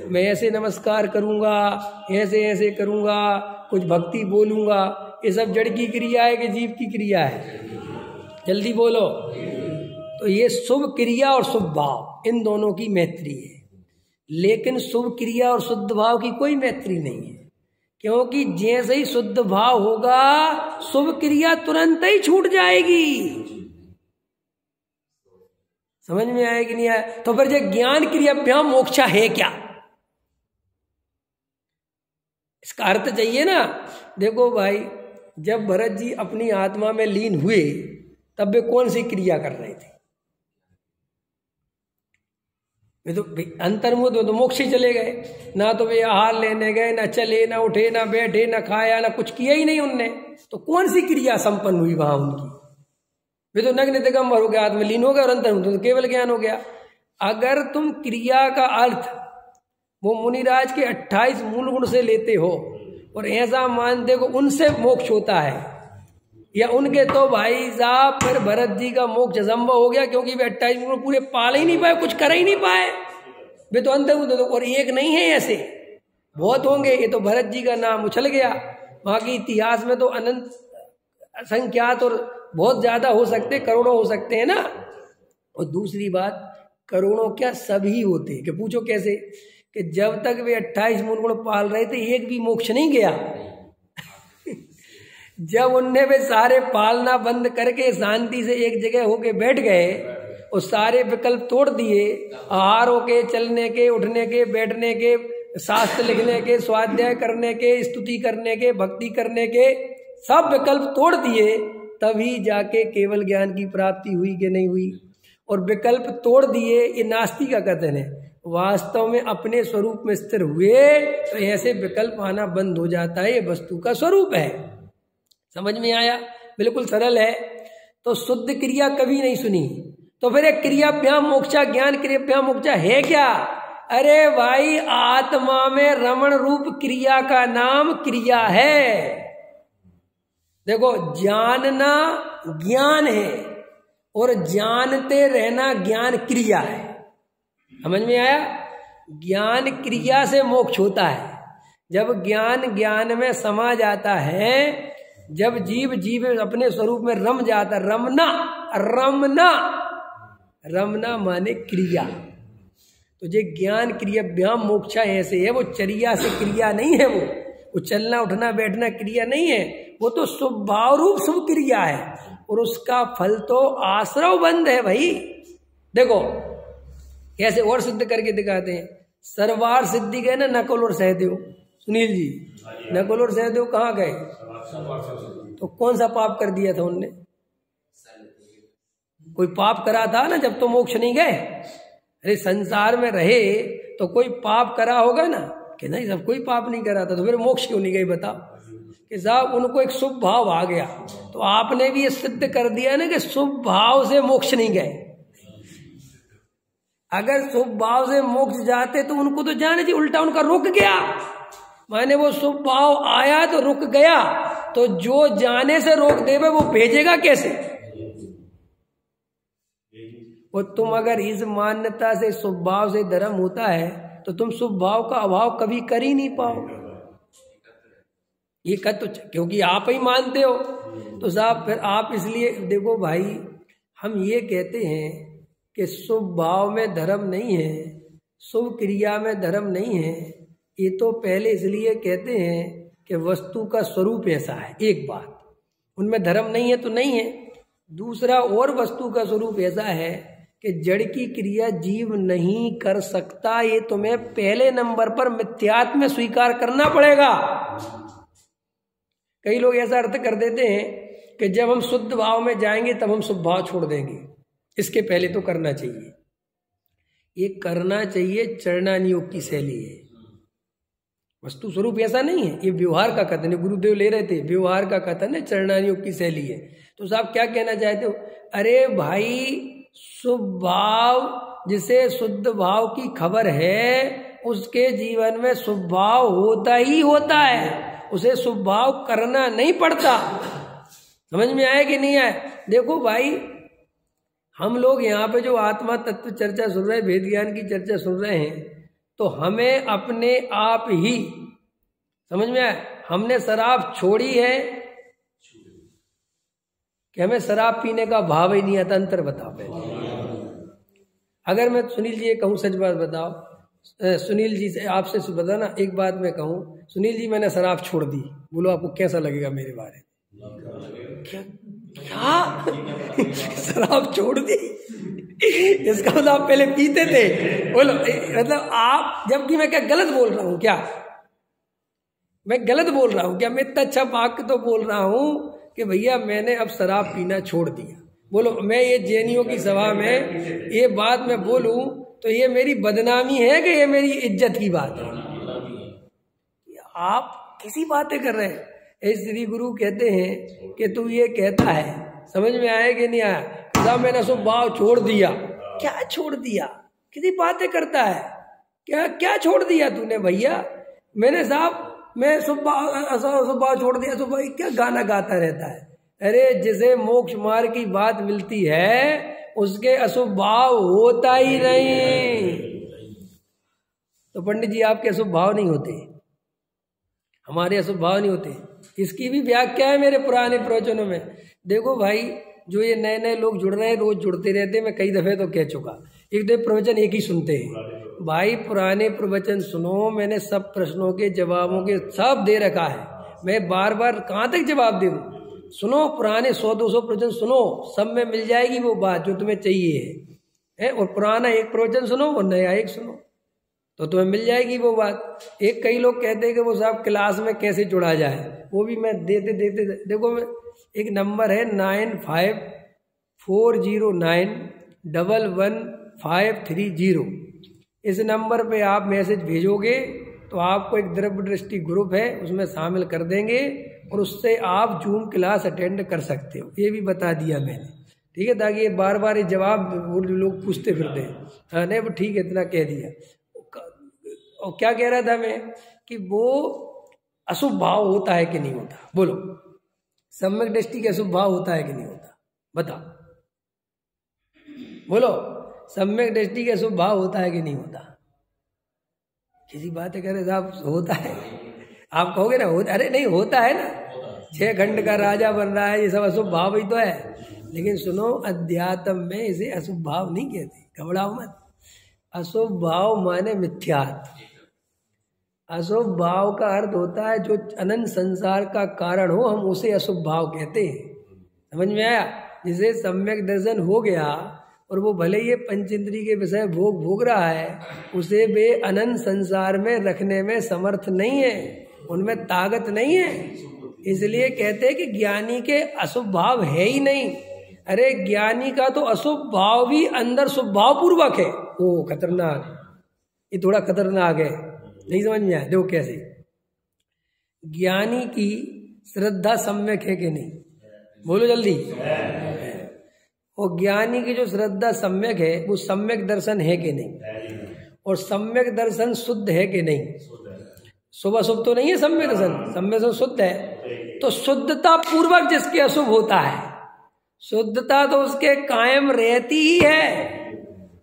मैं ऐसे नमस्कार करूंगा, ऐसे ऐसे करूंगा, कुछ भक्ति बोलूंगा, ये सब जड़ की क्रिया है कि जीव की क्रिया है? जल्दी बोलो। तो ये शुभ क्रिया और शुभ भाव इन दोनों की मैत्री है, लेकिन शुभ क्रिया और शुद्ध भाव की कोई मैत्री नहीं है, क्योंकि जैसे ही शुद्ध भाव होगा शुभ क्रिया तुरंत ही छूट जाएगी। समझ में आया कि नहीं आया? तो फिर जो ज्ञान क्रियाभ्याम मोक्षा है क्या, इसका अर्थ चाहिए ना। देखो भाई, जब भरत जी अपनी आत्मा में लीन हुए तब वे कौन सी क्रिया कर रहे थे? वे तो अंतर्मुख, तो मोक्ष ही चले गए। ना तो वे आहार लेने गए, ना चले, ना उठे, ना बैठे, ना खाया, ना कुछ किया ही नहीं उनने। तो कौन सी क्रिया संपन्न हुई वहां उनकी? वे तो नग्न दिगंबर हो गया, आत्मा लीन हो गया, और अंतर्मुख तो केवल ज्ञान हो गया। अगर तुम क्रिया का अर्थ वो मुनिराज के 28 मूल गुण से लेते हो और ऐसा मानते हो उनसे मोक्ष होता है, या उनके तो भाई साहब फिर भरत जी का मोक्ष असंभव हो गया, क्योंकि वे 28 गुण पूरे पाल ही नहीं पाए, कुछ कर ही नहीं पाए। वे तो अंतर्मुख, और एक नहीं है, ऐसे बहुत होंगे। ये तो भरत जी का नाम उछल गया, वहां के इतिहास में तो अनंत असंख्यात और बहुत ज्यादा हो सकते, करोड़ों हो सकते हैं ना। और दूसरी बात, करोड़ों क्या सभी होते हैं कि पूछो कैसे, कि जब तक वे 28 मूल गुण पाल रहे थे एक भी मोक्ष नहीं गया। जब उनने वे सारे पालना बंद करके शांति से एक जगह होके बैठ गए और सारे विकल्प तोड़ दिए, आहारों के, चलने के, उठने के, बैठने के, शास्त्र लिखने के, स्वाध्याय करने के, स्तुति करने के, भक्ति करने के, सब विकल्प तोड़ दिए, तभी जाके केवल ज्ञान की प्राप्ति हुई कि नहीं हुई। और विकल्प तोड़ दिए, ये नास्तिक का कथन है। वास्तव में अपने स्वरूप में स्थिर हुए तो ऐसे विकल्प आना बंद हो जाता है, ये वस्तु का स्वरूप है। समझ में आया? बिल्कुल सरल है। तो शुद्ध क्रिया कभी नहीं सुनी, तो फिर एक क्रियाभ्याम मोक्षा, ज्ञान क्रियाभ्याम मोक्षा है क्या? अरे भाई, आत्मा में रमण रूप क्रिया का नाम क्रिया है। देखो, जानना ज्ञान है और जानते रहना ज्ञान क्रिया है। समझ में आया? ज्ञान क्रिया से मोक्ष होता है। जब ज्ञान ज्ञान में समा जाता है, जब जीव जीव अपने स्वरूप में रम जाता, रमना, रमना, रमना माने क्रिया। तो ये ज्ञान क्रियाभ्याम मोक्षा ऐसे है, वो चर्या से क्रिया नहीं है, वो चलना उठना बैठना क्रिया नहीं है, वो तो स्वभाव रूप शुभ क्रिया है, और उसका फल तो आश्रव बंद है भाई। देखो कैसे और सिद्ध करके दिखाते हैं। सर्वार सिद्धि गए ना नकुल और सहदेव, सुनील जी, नकुल और सहदेव कहाँ गए? तो कौन सा पाप कर दिया था उनने? कोई पाप करा था ना, जब तो मोक्ष नहीं गए। अरे संसार में रहे तो कोई पाप करा होगा ना, कि नहीं सब कोई पाप नहीं करा था, तो फिर मोक्ष क्यों नहीं गए बताओ? कि साहब उनको एक शुभ भाव आ गया, तो आपने भी ये सिद्ध कर दिया ना कि शुभ भाव से मोक्ष नहीं गए। अगर शुभ भाव से मोक्ष जाते तो उनको तो जाने चाहिए, उल्टा उनका रुक गया, माने वो शुभ भाव आया तो रुक गया, तो जो जाने से रोक देवे वो भेजेगा कैसे? और तुम अगर इस मान्यता से शुभ भाव से धर्म होता है तो तुम शुभ भाव का अभाव कभी कर ही नहीं पाओगे। ये तो क्योंकि आप ही मानते हो, तो साहब फिर आप इसलिए देखो भाई, हम ये कहते हैं कि शुभ भाव में धर्म नहीं है, शुभ क्रिया में धर्म नहीं है, ये तो पहले इसलिए कहते हैं कि वस्तु का स्वरूप ऐसा है। एक बात, उनमें धर्म नहीं है तो नहीं है। दूसरा, और वस्तु का स्वरूप ऐसा है कि जड़ की क्रिया जीव नहीं कर सकता, ये तुम्हें पहले नंबर पर मिथ्यात्व में स्वीकार करना पड़ेगा। कई लोग ऐसा अर्थ कर देते हैं कि जब हम शुद्ध भाव में जाएंगे तब हम शुभ भाव छोड़ देंगे। इसके पहले तो करना चाहिए। ये करना चाहिए चरणान योग की शैली है, वस्तु स्वरूप ऐसा नहीं है, ये व्यवहार का कथन है। गुरुदेव ले रहे थे, व्यवहार का कथन है, चरणान योग की शैली है। तो साहब क्या कहना चाहते हो? अरे भाई शुभ भाव, जिसे शुद्ध भाव की खबर है उसके जीवन में शुभ भाव होता ही होता है, उसे शुभ भाव करना नहीं पड़ता। समझ में आया कि नहीं आया? देखो भाई, हम लोग यहाँ पे जो आत्मा तत्व चर्चा सुन रहे हैं, वेद ज्ञान की चर्चा सुन रहे हैं, तो हमें अपने आप ही समझ में आया, हमने शराब छोड़ी है कि हमें शराब पीने का भाव ही नहीं आता? अंतर बताओ पहले। अगर मैं सुनील जी कहूँ, सच बात बताओ, सुनील जी से आपसे बताना एक बात मैं कहूँ, सुनील जी मैंने शराब छोड़ दी, बोलो आपको कैसा लगेगा मेरे बारे में? क्या शराब छोड़ दी? इसका मतलब आप पहले पीते थे, बोलो। मतलब आप, जबकि मैं क्या गलत बोल रहा हूँ? क्या मैं गलत बोल रहा हूँ? क्या मैं इतना अच्छा वाक्य तो बोल रहा हूँ कि भैया मैंने अब शराब पीना छोड़ दिया? बोलो, मैं ये जैनियों की सभा में ये बात मैं बोलूं तो ये मेरी बदनामी है कि ये मेरी इज्जत की बात है? आप किसी बातें कर रहे हैं। श्री गुरु कहते हैं कि तू ये कहता है, समझ में आया कि नहीं आया? साहब मैंने शुभ भाव छोड़ दिया। क्या छोड़ दिया? किसी बातें करता है? क्या क्या छोड़ दिया तूने भैया? मैंने साहब मैं शुभ भाव छोड़ दिया। तो भाई क्या गाना गाता रहता है? अरे जिसे मोक्ष मार्ग की बात मिलती है उसके अशुभ भाव होता ही नहीं। तो पंडित जी आपके अशुभ भाव नहीं होते, हमारे अशुभ भाव नहीं होते। इसकी भी व्याख्या है मेरे पुराने प्रवचनों में। देखो भाई, जो ये नए नए लोग जुड़ रहे हैं, रोज जुड़ते रहते हैं, मैं कई दफे तो कह चुका, एक दो प्रवचन एक ही सुनते हैं। भाई पुराने प्रवचन सुनो, मैंने सब प्रश्नों के जवाबों के सब दे रखा है। मैं बार बार कहाँ तक जवाब दे दूं? सुनो, पुराने 100-200 प्रवचन सुनो, सब में मिल जाएगी वो बात जो तुम्हें चाहिए है। और पुराना एक प्रवचन सुनो और नया एक सुनो तो तुम्हें मिल जाएगी वो बात। एक कई लोग कहते हैं कि वो साहब क्लास में कैसे जुड़ा जाए, वो भी मैं देते देखो, मैं एक नंबर है 9540911530। इस नंबर पे आप मैसेज भेजोगे तो आपको एक द्रव्य दृष्टि ग्रुप है उसमें शामिल कर देंगे और उससे आप जूम क्लास अटेंड कर सकते हो। ये भी बता दिया मैंने, ठीक है, ताकि ये बार बार ये जवाब लोग पूछते फिरते हैं। हाँ नहीं, वो ठीक है, इतना कह दिया। और क्या कह रहा था मैं कि वो अशुभ भाव होता है कि नहीं होता? बोलो, सम्यक दृष्टि का अशुभ भाव होता है कि नहीं होता? बताओ, बोलो, सम्यक दृष्टि का अशुभ भाव होता है कि नहीं होता? किसी बात है, कह रहे साहब होता है। आप कहोगे ना होता, अरे नहीं होता है ना, 6 खंड का राजा बन रहा है, ये सब अशुभ भाव ही तो है। लेकिन सुनो, अध्यात्म में इसे अशुभ भाव नहीं कहते, घबराओ मत। अशुभ भाव माने मिथ्यात्व। अशुभ भाव का अर्थ होता है जो अनंत संसार का कारण हो, हम उसे अशुभ भाव कहते हैं। समझ में आया? जिसे सम्यक दर्शन हो गया और वो भले ये पंचेंद्रिय के विषय भोग रहा है, उसे वे अनंत संसार में रखने में समर्थ नहीं है, उनमें ताकत नहीं है। इसलिए कहते हैं कि ज्ञानी के अशुभ भाव है ही नहीं। अरे ज्ञानी का तो अशुभ भाव भी अंदर शुभ भाव पूर्वक है। ओ खतरनाक, ये थोड़ा खतरनाक है, नहीं समझ में आया? देखो कैसे, ज्ञानी की श्रद्धा सम्यक है कि नहीं? बोलो जल्दी। और ज्ञानी की जो श्रद्धा सम्यक है वो सम्यक दर्शन है कि नहीं? और सम्यक दर्शन शुद्ध है कि नहीं? शुभ अशुभ तो नहीं है सम्यक दर्शन, सम्यक दर्शन शुद्ध है। तो शुद्धता पूर्वक जिसके अशुभ होता है, शुद्धता तो उसके कायम रहती ही है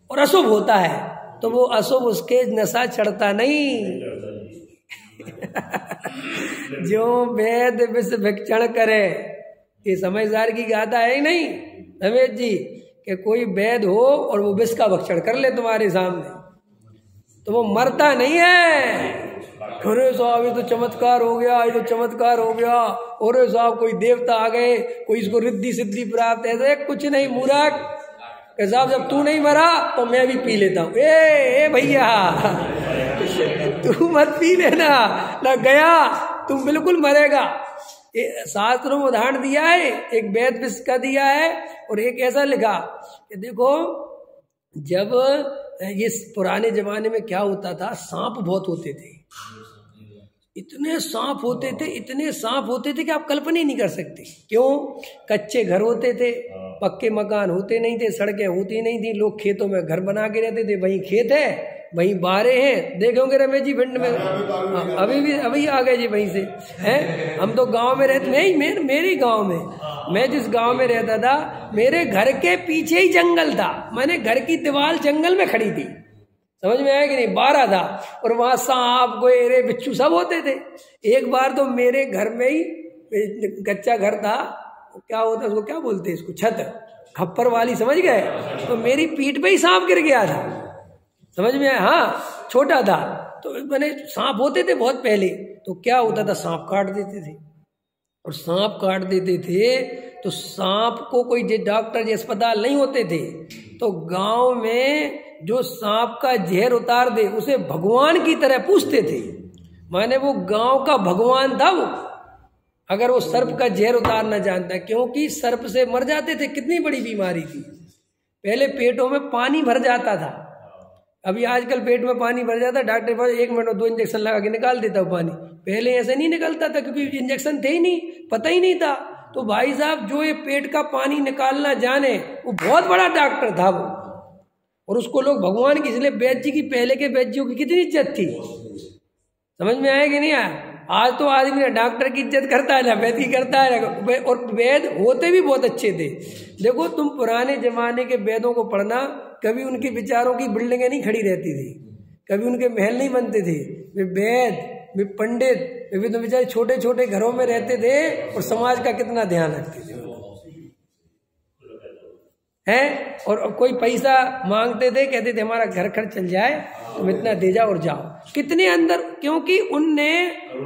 और अशुभ होता है तो वो अशुभ उसके नशा चढ़ता नहीं। जो वेद विष भिक्षण करे, ये समझदार की गाथा है ही नहीं रमेश जी, कि कोई वेद हो और वो विष का भक्षण कर ले तुम्हारे सामने तो वो मरता नहीं है। अरे साहब ये तो चमत्कार हो गया, ये तो चमत्कार हो गया, अरे साहब कोई देवता आ गए, कोई इसको रिद्धि सिद्धि प्राप्त है। कुछ नहीं मूर्ख, साहब जब तू नहीं मरा तो मैं भी पी लेता हूँ। ए भैया तू मत पी लेना, लग गया तू बिल्कुल मरेगा। शास्त्रों में उदाहरण दिया है, एक वेद विष का दिया है और एक ऐसा लिखा कि देखो जब ये पुराने जमाने में क्या होता था, सांप बहुत होते थे, इतने सांप होते थे, इतने सांप होते थे कि आप कल्पना ही नहीं कर सकते। क्यों? कच्चे घर होते थे, पक्के मकान होते नहीं थे, सड़कें होती नहीं थी, लोग खेतों में घर बना के रहते थे, वहीं खेत है वहीं बारे हैं, देखे होंगे रमेश जी भिंड में, अभी आ गए जी वहीं से हैं। हम तो गांव में रहते नहीं, मेरे गांव में, मैं जिस गांव में रहता था मेरे घर के पीछे ही जंगल था, मैंने घर की दीवार जंगल में खड़ी थी, समझ में आया कि नहीं, 12 था, और वहां सांप गोएरे बिच्छू सब होते थे। एक बार तो मेरे घर में ही, कच्चा घर था, क्या होता उसको क्या बोलते इसको, छत खप्पर वाली, समझ गए, तो मेरी पीठ पे ही सांप गिर गया था, समझ में आया। हाँ छोटा था तो मैंने, सांप होते थे बहुत पहले, तो क्या होता था सांप काट देते थे, और सांप काट देते थे तो सांप को कोई डॉक्टर अस्पताल नहीं होते थे, तो गांव में जो सांप का जहर उतार दे उसे भगवान की तरह पूछते थे, माने वो गांव का भगवान था वो, अगर वो सर्प का जहर उतारना जानता, क्योंकि सर्प से मर जाते थे, कितनी बड़ी बीमारी थी। पहले पेटों में पानी भर जाता था, अभी आजकल पेट में पानी भर जाता, डॉक्टर पास 1 मिनट और 2 इंजेक्शन लगा के निकाल देता वो पानी, पहले ऐसे नहीं निकलता था क्योंकि इंजेक्शन थे ही नहीं, पता ही नहीं था। तो भाई साहब जो ये पेट का पानी निकालना जाने वो बहुत बड़ा डॉक्टर था वो, और उसको लोग भगवान की, इसलिए वैद्य जी की, पहले के वैद्यों की कितनी इज्जत थी, समझ में आया कि नहीं आया। आज तो आदमी ना डॉक्टर की इज्जत करता है ना वैद्य की करता है, और वैद्य होते भी बहुत अच्छे थे। देखो तुम पुराने जमाने के वैद्यों को पढ़ना, कभी उनके विचारों की बिल्डिंगें नहीं खड़ी रहती थी, कभी उनके महल नहीं बनते थे, वे वैद्य, वे पंडित, वे तो बेचारे छोटे छोटे घरों में रहते थे और समाज का कितना ध्यान रखते थे हैं। और कोई पैसा मांगते थे, कहते थे हमारा घर खर्च चल जाए, तुम इतना दे जाओ और जाओ, कितने अंदर, क्योंकि उनने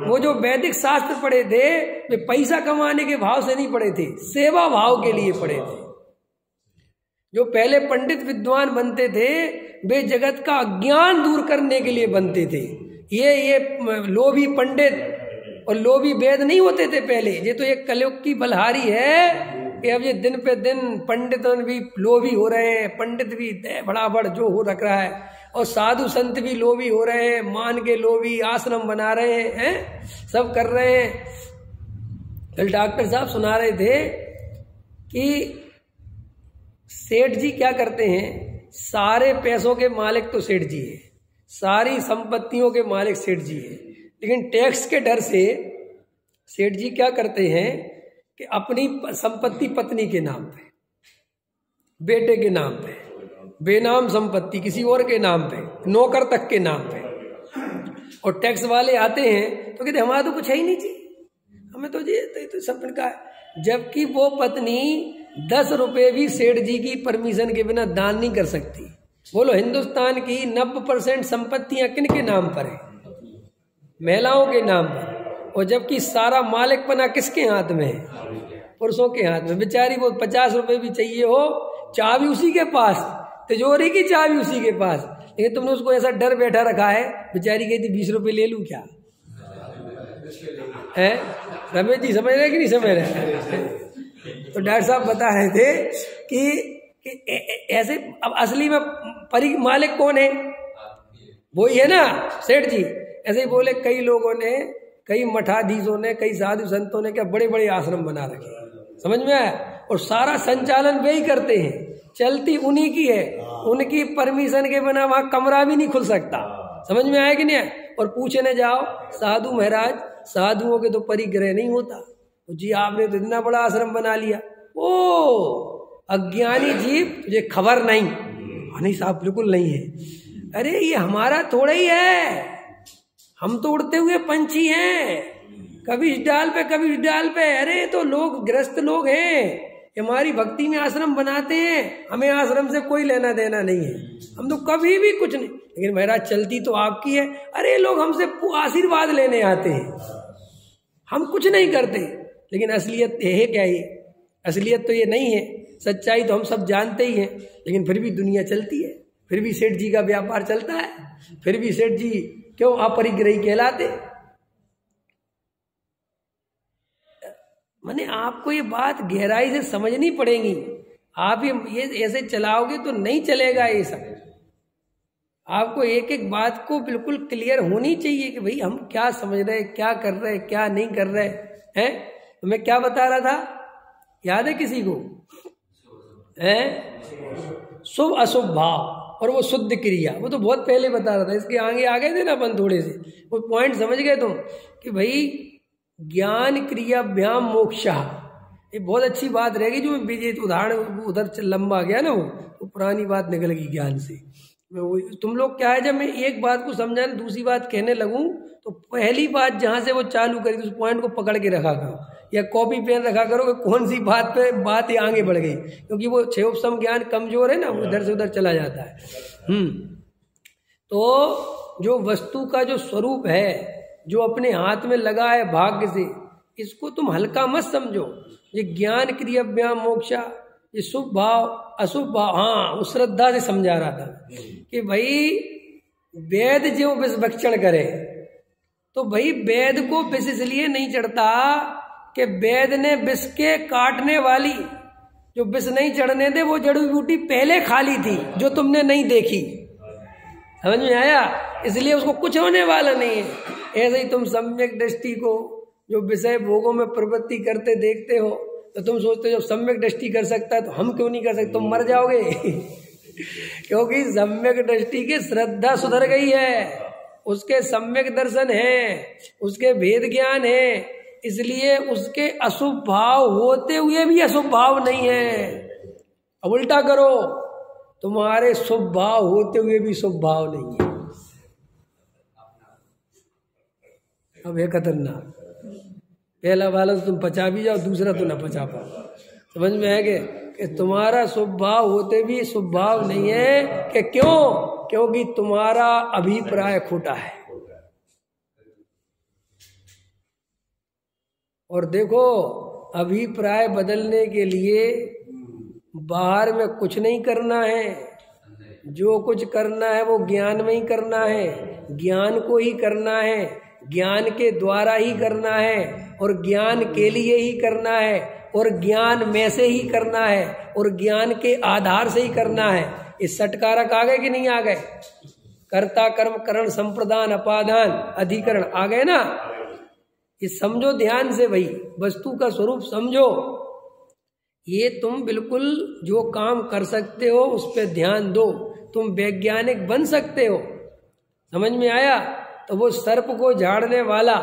वो जो वैदिक शास्त्र पढ़े थे वे पैसा कमाने के भाव से नहीं पढ़े थे, सेवा भाव के लिए पढ़े थे। जो पहले पंडित विद्वान बनते थे वे जगत का अज्ञान दूर करने के लिए बनते थे। ये लोभी पंडित और लोभी वेद नहीं होते थे पहले, ये तो एक कलयुग की बलहारी है कि अब ये दिन पे दिन पंडित भी लोभी हो रहे हैं, पंडित भी बड़ा जो हो रख रहा है, और साधु संत भी लोभी हो रहे हैं, मान के लोभी आश्रम बना रहे हैं, सब कर रहे हैं। कल डॉक्टर साहब सुना रहे थे कि सेठ जी क्या करते हैं, सारे पैसों के मालिक तो सेठ जी है, सारी संपत्तियों के मालिक सेठ जी है, लेकिन टैक्स के डर से सेठ जी क्या करते हैं कि अपनी संपत्ति पत्नी के नाम पे, बेटे के नाम पे, बेनाम संपत्ति किसी और के नाम पे, नौकर तक के नाम पे, और टैक्स वाले आते हैं तो कहते हमारा तो कुछ है ही नहीं जी, हमें तो ये तो सब का है। जबकि वो पत्नी 10 रुपए भी सेठ जी की परमिशन के बिना दान नहीं कर सकती। बोलो हिंदुस्तान की 90% संपत्तियां किन के नाम पर है? महिलाओं के नाम पर, और जबकि सारा मालिकपना किसके हाथ में है? पुरुषों के हाथ में। बेचारी वो 50 रुपए भी चाहिए हो, चाबी उसी के पास, तिजोरी की चाबी उसी के पास, लेकिन तुमने उसको ऐसा डर बैठा रखा है, बेचारी कहती 20 रुपए ले लूं क्या है? रमेश जी समझ रहे कि नहीं समझ रहे? तो डॉक्टर साहब बता रहे थे कि ऐसे, अब असली में परी मालिक कौन है? वही है ना, सेठ जी। ऐसे ही बोले कई लोगों ने, कई मठाधीशों ने, कई साधु संतों ने क्या बड़े बड़े आश्रम बना रखे, समझ में आया, और सारा संचालन वे ही करते हैं, चलती उन्हीं की है, उनकी परमिशन के बिना वहां कमरा भी नहीं खुल सकता, समझ में आया कि नहीं? और पूछने जाओ साधु महाराज, साधुओं के तो परिग्रह नहीं होता, जी आपने तो इतना बड़ा आश्रम बना लिया। ओ अज्ञानी जीव, तुझे खबर नहीं साहब, बिल्कुल नहीं है। अरे ये हमारा थोड़ा ही है, हम तो उड़ते हुए पंछी हैं, कभी इस डाल पे कभी इस डाल पे। अरे तो लोग गृहस्थ लोग हैं, हमारी भक्ति में आश्रम बनाते हैं, हमें आश्रम से कोई लेना देना नहीं है, हम तो कभी भी कुछ नहीं, लेकिन महाराज चलती तो आपकी है। अरे लोग हमसे आशीर्वाद लेने आते हैं, हम कुछ नहीं करते, लेकिन असलियत है क्या? ये असलियत तो ये नहीं है, सच्चाई तो हम सब जानते ही हैं, लेकिन फिर भी दुनिया चलती है, फिर भी सेठ जी का व्यापार चलता है, फिर भी सेठ जी क्यों अपरिग्रही कहलाते। माने आपको ये बात गहराई से समझनी पड़ेगी आप ये ऐसे चलाओगे तो नहीं चलेगा ये सब। आपको एक एक बात को बिल्कुल क्लियर होनी चाहिए कि भाई हम क्या समझ रहे हैं, क्या कर रहे हैं, क्या नहीं कर रहे हैं। तो मैं क्या बता रहा था, याद है किसी को? शुभ अशुभ भाव और वो शुद्ध क्रिया, वो तो बहुत पहले बता रहा था। इसके आगे आ गए थे ना अपन थोड़े से, वो पॉइंट समझ गए तुम कि भाई ज्ञान क्रियाभ्याम मोक्षा, ये बहुत अच्छी बात रहेगी। जो मैं उदाहरण उधर लंबा गया ना, वो पुरानी बात निकल गई ज्ञान से। मैं वो तुम लोग क्या है, जब मैं एक बात को समझाने दूसरी बात कहने लगूं तो पहली बात जहां से वो चालू करी उस पॉइंट को पकड़ के रखा करो, या कॉपी पेन रखा करो कि कौन सी बात पे बात ये आगे बढ़ गई, क्योंकि वो क्षयोपसम ज्ञान कमजोर है ना, वो इधर से उधर चला जाता है। तो जो वस्तु का जो स्वरूप है, जो अपने हाथ में लगा है भाग्य से, इसको तुम हल्का मत समझो। ये ज्ञान क्रियाभ्याम मोक्षा, ये शुभ भाव अशुभ भाव, हाँ उस श्रद्धा से समझा रहा था कि भाई वेद जो विष भक्षण करे, तो भाई वेद को विष इसलिए नहीं चढ़ता कि वेद ने विष के काटने वाली जो विष नहीं चढ़ने दे वो जड़ी बूटी पहले खा ली थी, जो तुमने नहीं देखी। समझ में आया? इसलिए उसको कुछ होने वाला नहीं है। ऐसे ही तुम सम्यक दृष्टि को जो विषय भोगों में प्रवृत्ति करते देखते हो, तो तुम सोचते हो जब सम्यक दृष्टि कर सकता है तो हम क्यों नहीं कर सकते, तुम मर जाओगे। क्योंकि सम्यक दृष्टि की श्रद्धा सुधर गई है, उसके सम्यक दर्शन है, उसके भेद ज्ञान है, इसलिए उसके अशुभ भाव होते हुए भी अशुभ भाव नहीं है। अब उल्टा करो, तुम्हारे शुभ भाव होते हुए भी शुभ भाव नहीं है। अब है खतरनाक, पहला वाला तो तुम पचा भी जाओ, दूसरा तो ना पचा पाओ। समझ में है कि तुम्हारा शुभ भाव होते भी शुभ भाव नहीं है। कि क्यों? क्योंकि तुम्हारा अभिप्राय खोटा है। और देखो, अभिप्राय बदलने के लिए बाहर में कुछ नहीं करना है, जो कुछ करना है वो ज्ञान में ही करना है, ज्ञान को ही करना है, ज्ञान के द्वारा ही करना है, और ज्ञान के लिए ही करना है, और ज्ञान में से ही करना है, और ज्ञान के आधार से ही करना है। इस षटकारक आ गए कि नहीं आ गए? कर्ता कर्म करण संप्रदान अपादान अधिकरण आ गए ना? ये समझो ध्यान से भाई, वस्तु का स्वरूप समझो। ये तुम बिल्कुल जो काम कर सकते हो उस पर ध्यान दो, तुम वैज्ञानिक बन सकते हो। समझ में आया? तो वो सर्प को झाड़ने वाला,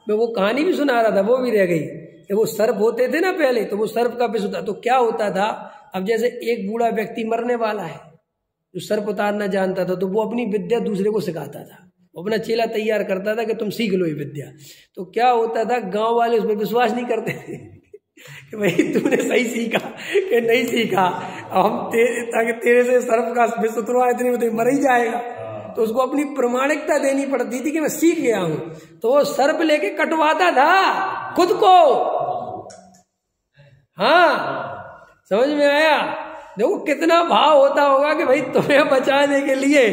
मैं वो कहानी भी सुना रहा था, वो भी रह गई। कि वो सर्प होते थे ना पहले, तो वो सर्प का विष होता, तो क्या होता था, अब जैसे एक बूढ़ा व्यक्ति मरने वाला है जो सर्प उतारना जानता था, तो वो अपनी विद्या दूसरे को सिखाता था, अपना चेला तैयार करता था कि तुम सीख लो ये विद्या। तो क्या होता था, गांव वाले उस पर विश्वास नहीं करते थे कि भाई तूने सही सीखा कि नहीं सीखा, हम ताकि तेरे से सर्प का विष उतरवा, इतने में तो मर ही जाएगा। तो उसको अपनी प्रमाणिकता देनी पड़ती थी कि मैं सीख गया हूं, तो वो सर्प लेके कटवाता था खुद को। हाँ, समझ में आया? देखो कितना भाव होता होगा कि भाई तुम्हें बचाने के लिए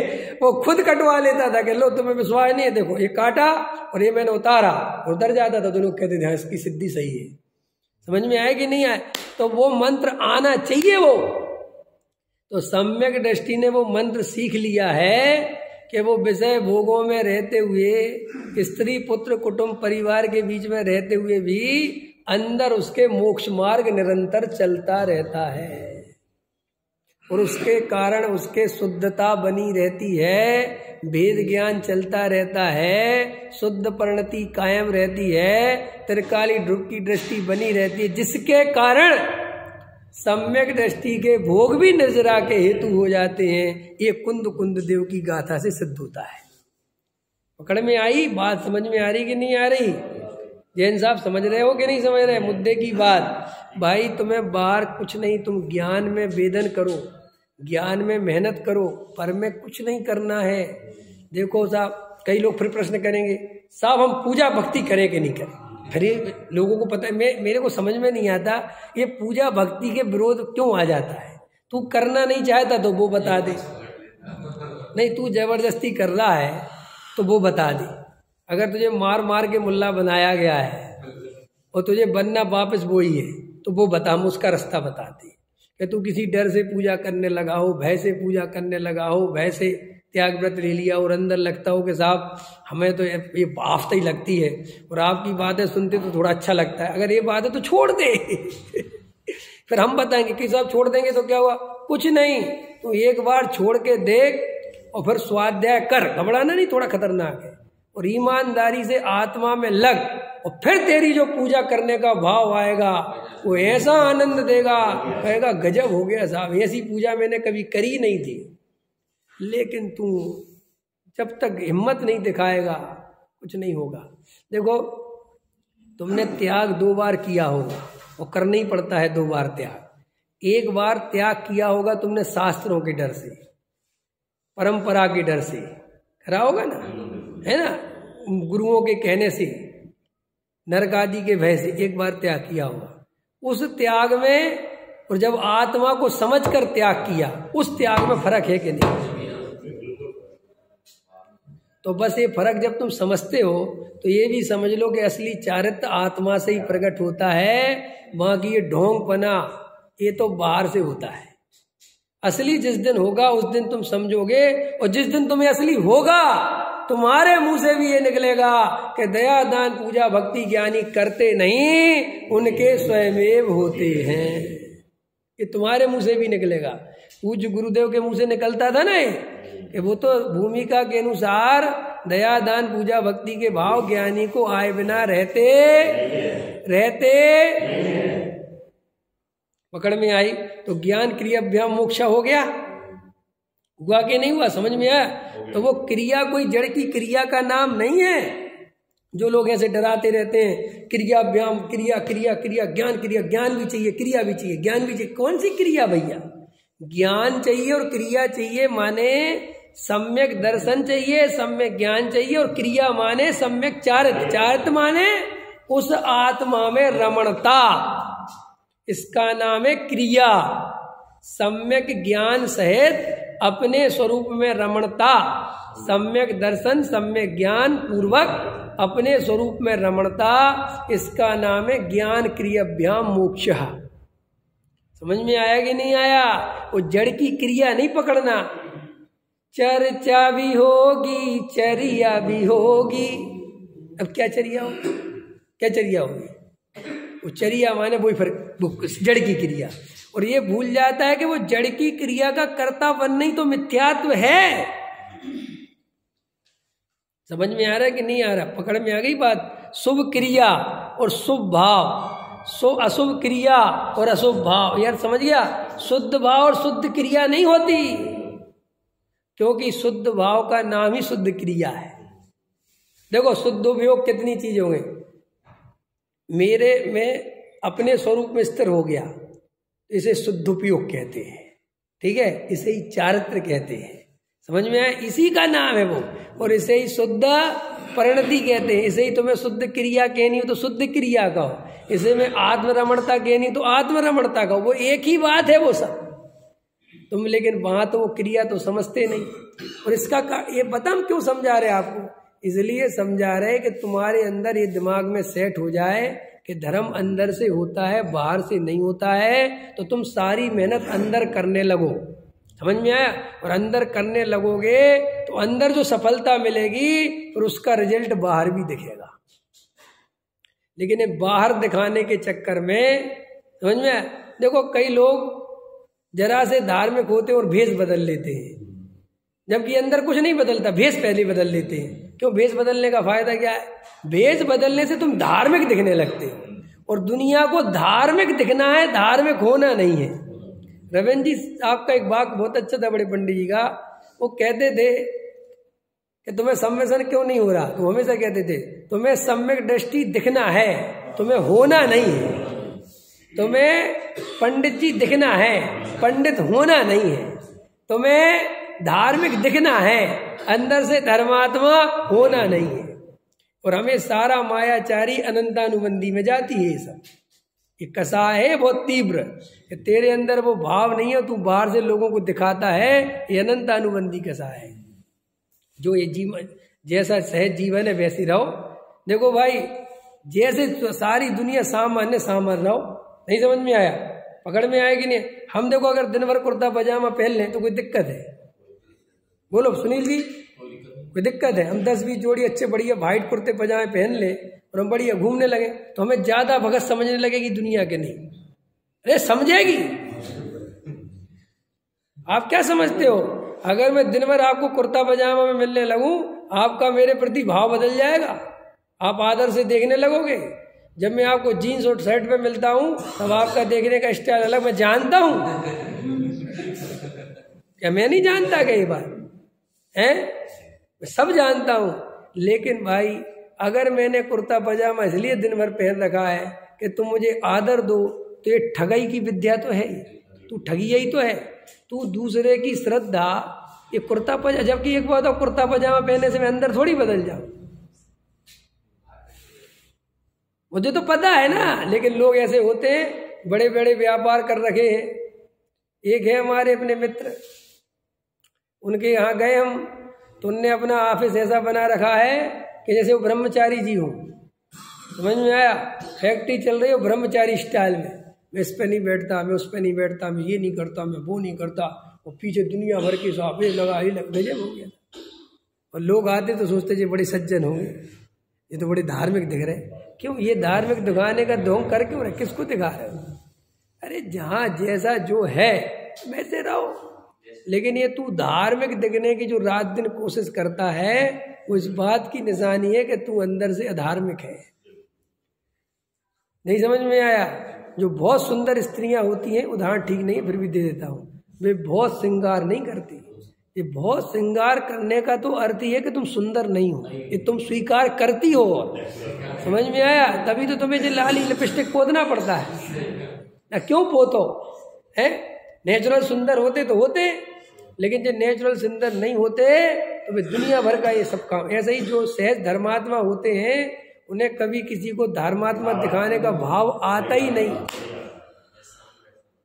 वो खुद कटवा लेता था कि लो तुम्हें विश्वास नहीं है, देखो ये काटा और ये मैंने उतारा, उतर जाता था। तो लोग कहते थे इसकी सिद्धि सही है। समझ में आया कि नहीं आया? तो वो मंत्र आना चाहिए। वो तो सम्यक दृष्टि ने वो मंत्र सीख लिया है कि वो विषय भोगों में रहते हुए, स्त्री पुत्र कुटुंब परिवार के बीच में रहते हुए भी अंदर उसके मोक्ष मार्ग निरंतर चलता रहता है, और उसके कारण उसके शुद्धता बनी रहती है, भेद ज्ञान चलता रहता है, शुद्ध परिणति कायम रहती है, त्रिकाली ध्रुव की दृष्टि बनी रहती है, जिसके कारण सम्यक दृष्टि के भोग भी निर्जरा के हेतु हो जाते हैं। ये कुंद कुंद देव की गाथा से सिद्ध होता है। पकड़ में आई बात? समझ में आ रही कि नहीं आ रही? जैन साहब समझ रहे हो कि नहीं समझ रहे मुद्दे की बात? भाई तुम्हें बाहर कुछ नहीं, तुम ज्ञान में वेदन करो, ज्ञान में मेहनत करो, पर में कुछ नहीं करना है। देखो साहब, कई लोग फिर प्रश्न करेंगे, साहब हम पूजा भक्ति करें कि नहीं करें? फिर ये लोगों को पता है, मेरे को समझ में नहीं आता ये पूजा भक्ति के विरोध क्यों आ जाता है। तू करना नहीं चाहता तो वो बता दे, नहीं तू जबरदस्ती कर रहा है तो वो बता दे। अगर तुझे मार मार के मुल्ला बनाया गया है और तुझे बनना वापस वो ही है तो वो बता, हम उसका रास्ता बताते। कि तू किसी डर से पूजा करने लगा हो, भय से पूजा करने लगा हो, भय से त्याग व्रत ले लिया और अंदर लगता हो कि साहब हमें तो ये आफत ही लगती है और आपकी बातें सुनते तो थोड़ा अच्छा लगता है, अगर ये बात है तो छोड़ दे। फिर हम बताएंगे कि साहब छोड़ देंगे तो क्या हुआ, कुछ नहीं, तू एक बार छोड़ के देख और फिर स्वाध्याय कर, घबराना नहीं, थोड़ा खतरनाक है, और ईमानदारी से आत्मा में लग, और फिर तेरी जो पूजा करने का भाव आएगा वो ऐसा आनंद देगा, कहेगा गजब हो गया साहब, ऐसी पूजा मैंने कभी करी नहीं थी। लेकिन तू जब तक हिम्मत नहीं दिखाएगा कुछ नहीं होगा। देखो तुमने त्याग 2 बार किया होगा और करना ही पड़ता है 2 बार त्याग। एक बार त्याग किया होगा तुमने शास्त्रों के डर से, परंपरा के डर से करा होगा ना, है ना, गुरुओं के कहने से, नरक आदि के भय से एक बार त्याग किया होगा। उस त्याग में और जब आत्मा को समझकर त्याग किया, उस त्याग में फर्क है कि नहीं? तो बस ये फर्क जब तुम समझते हो तो ये भी समझ लो कि असली चारित्र आत्मा से ही प्रकट होता है, वहां की ये ढोंगपना ये तो बाहर से होता है। असली जिस दिन होगा उस दिन तुम समझोगे, और जिस दिन तुम्हें असली होगा तुम्हारे मुंह से भी ये निकलेगा कि दया दान पूजा भक्ति ज्ञानी करते नहीं, उनके स्वयमेव होते हैं। ये तुम्हारे मुंह से भी निकलेगा। पूज्य गुरुदेव के मुंह से निकलता था ना कि वो तो भूमिका के अनुसार दया दान पूजा भक्ति के भाव ज्ञानी को आए बिना रहते पकड़ में आई तो ज्ञान क्रियाभ्याम मोक्ष हो गया, हुआ कि नहीं हुआ? समझ में आया? तो वो क्रिया कोई जड़ की क्रिया का नाम नहीं है। जो लोग ऐसे डराते रहते हैं क्रियाभ्याम, क्रिया क्रिया क्रिया, ज्ञान क्रिया, ज्ञान भी चाहिए क्रिया भी चाहिए, ज्ञान भी चाहिए। कौन सी क्रिया भैया? ज्ञान चाहिए और क्रिया चाहिए, माने सम्यक दर्शन चाहिए, सम्यक ज्ञान चाहिए, और क्रिया माने सम्यक चारित्र। चारित्र माने उस आत्मा में रमणता, इसका नाम है क्रिया। सम्यक ज्ञान सहित अपने स्वरूप में रमणता, सम्यक दर्शन सम्यक ज्ञान पूर्वक अपने स्वरूप में रमणता, इसका नाम है ज्ञान क्रियाभ्याम मोक्ष। समझ में आया कि नहीं आया? वो जड़ की क्रिया नहीं पकड़ना। चर्चा भी होगी चर्या भी होगी। अब क्या चर्या हो, क्या चर्या होगी? वो चर्या माने वही जड़ की क्रिया, और ये भूल जाता है कि वो जड़ की क्रिया का कर्तापन नहीं तो मिथ्यात्व है। समझ में आ रहा है कि नहीं आ रहा? पकड़ में आ गई बात? शुभ क्रिया और शुभ भाव, अशुभ क्रिया और अशुभ भाव, यार समझ गया? शुद्ध भाव और शुद्ध क्रिया नहीं होती, क्योंकि शुद्ध भाव का नाम ही शुद्ध क्रिया है। देखो शुद्ध उपयोग कितनी चीज होंगे, मेरे में अपने स्वरूप में स्थिर हो गया, इसे शुद्ध उपयोग कहते हैं, ठीक है? इसे ही चारित्र कहते हैं। समझ में आया? इसी का नाम है वो, और इसे ही शुद्ध परिणति कहते हैं। इसे ही तुम्हें शुद्ध क्रिया कहनी हो तो शुद्ध क्रिया कहो, इसे में आत्मरमणता कहनी तो आत्मरमणता कहो, वो एक ही बात है वो सब। तुम लेकिन वहां तो वो क्रिया तो समझते नहीं। और इसका ये पता हम क्यों समझा रहे आपको? इसलिए समझा रहे कि तुम्हारे अंदर ये दिमाग में सेट हो जाए कि धर्म अंदर से होता है, बाहर से नहीं होता है। तो तुम सारी मेहनत अंदर करने लगो। समझ में आया? और अंदर करने लगोगे तो अंदर जो सफलता मिलेगी फिर उसका रिजल्ट बाहर भी दिखेगा। लेकिन ये बाहर दिखाने के चक्कर में, समझ में आया? देखो कई लोग जरा से धार्मिक होते और भेष बदल लेते हैं, जबकि अंदर कुछ नहीं बदलता, भेष पहले बदल लेते हैं। क्यों? भेष बदलने का फायदा क्या है? भेष बदलने से तुम धार्मिक दिखने लगते हो, और दुनिया को धार्मिक दिखना है, धार्मिक होना नहीं है। रविंद्र जी आपका एक वाक्य बहुत अच्छा था बड़े पंडित जी का। वो कहते थे कि तुम्हें सम्मेलन क्यों नहीं हो रहा? तो हमेशा कहते थे तुम्हें सम्यक दृष्टि दिखना है, तुम्हें होना नहीं है। तुम्हें पंडित जी दिखना है, पंडित होना नहीं है। तुम्हें धार्मिक दिखना है, अंदर से धर्मात्मा होना नहीं है। और हमें सारा मायाचारी अनंतानुबंधी में जाती है। ये सब ये कसा है बहुत तीव्र, कि तेरे अंदर वो भाव नहीं है, तू बाहर से लोगों को दिखाता है। ये अनंतानुबंधी कसा है। जो ये जीवन जैसा सहज जीवन है वैसे रहो। देखो भाई, जैसे सारी दुनिया सामान्य रहो। नहीं समझ में आया? पकड़ में आएगी नहीं। हम देखो अगर दिन भर कुर्ता पजामा पहन लें तो कोई दिक्कत है? बोलो सुनील जी, कोई दिक्कत है? हम 10-20 जोड़ी अच्छे बढ़िया वाइट कुर्ते पजामे पहन ले और हम बढ़िया घूमने लगे तो हमें ज्यादा भगत समझने लगेगी दुनिया के नहीं? अरे समझेगी। आप क्या समझते हो? अगर मैं दिन भर आपको कुर्ता पजामा में मिलने लगूं, आपका मेरे प्रति भाव बदल जाएगा, आप आदर से देखने लगोगे। जब मैं आपको जीन्स और शर्ट पे मिलता हूं तब आपका देखने का स्टाइल अलग। मैं जानता हूं क्या? मैं नहीं जानता कई बार है? मैं सब जानता हूं। लेकिन भाई अगर मैंने कुर्ता पजामा इसलिए दिन भर पहन रखा है कि तुम मुझे आदर दो, तो ये ठगाई की विद्या तो है, तू ठगी यही तो है। तू दूसरे की श्रद्धा, ये कुर्ता पजामा, जबकि एक बात, कुर्ता पजामा पहनने से मैं अंदर थोड़ी बदल जाऊं, मुझे तो पता है ना। लेकिन लोग ऐसे होते हैं, बड़े बड़े व्यापार कर रखे हैं। एक है हमारे अपने मित्र, उनके यहाँ गए हम तो उनने अपना ऑफिस ऐसा बना रखा है कि जैसे वो ब्रह्मचारी जी हो। समझ में आया? फैक्ट्री चल रही हो ब्रह्मचारी स्टाइल में, मैं इस पे नहीं बैठता, मैं उस पे नहीं बैठता, मैं ये नहीं करता, मैं वो नहीं करता, और पीछे दुनिया भर के साहब लगा ही लग गजब हो गया। और लोग आते तो सोचते जी बड़े सज्जन होंगे, ये तो बड़े धार्मिक दिख रहे। क्यों ये धार्मिक दिखाने का ढोंग कर क्यों रहे? किसको दिखा रहे हो? अरे जहाँ जैसा जो है वैसे रहो। लेकिन ये तू धार्मिक दिखने की जो रात दिन कोशिश करता है, वो इस बात की निशानी है कि तू अंदर से अधार्मिक है। नहीं समझ में आया? जो बहुत सुंदर स्त्रियां होती हैं, उदाहरण ठीक नहीं है फिर भी दे देता हूं, वे बहुत श्रृंगार नहीं करती। ये बहुत श्रृंगार करने का तो अर्थ ही है कि तुम सुंदर नहीं हो, ये तुम स्वीकार करती हो। समझ में आया? तभी तो तुम्हें जो लाली लिपस्टिक पोतना पड़ता है ना। क्यों पोतो है? नेचुरल सुंदर होते तो होते, लेकिन जो नेचुरल सुंदर नहीं होते तो वे दुनिया भर का ये सब काम। ऐसे ही जो सहज धर्मात्मा होते हैं, उन्हें कभी किसी को धर्मात्मा दिखाने का भाव आता ही नहीं।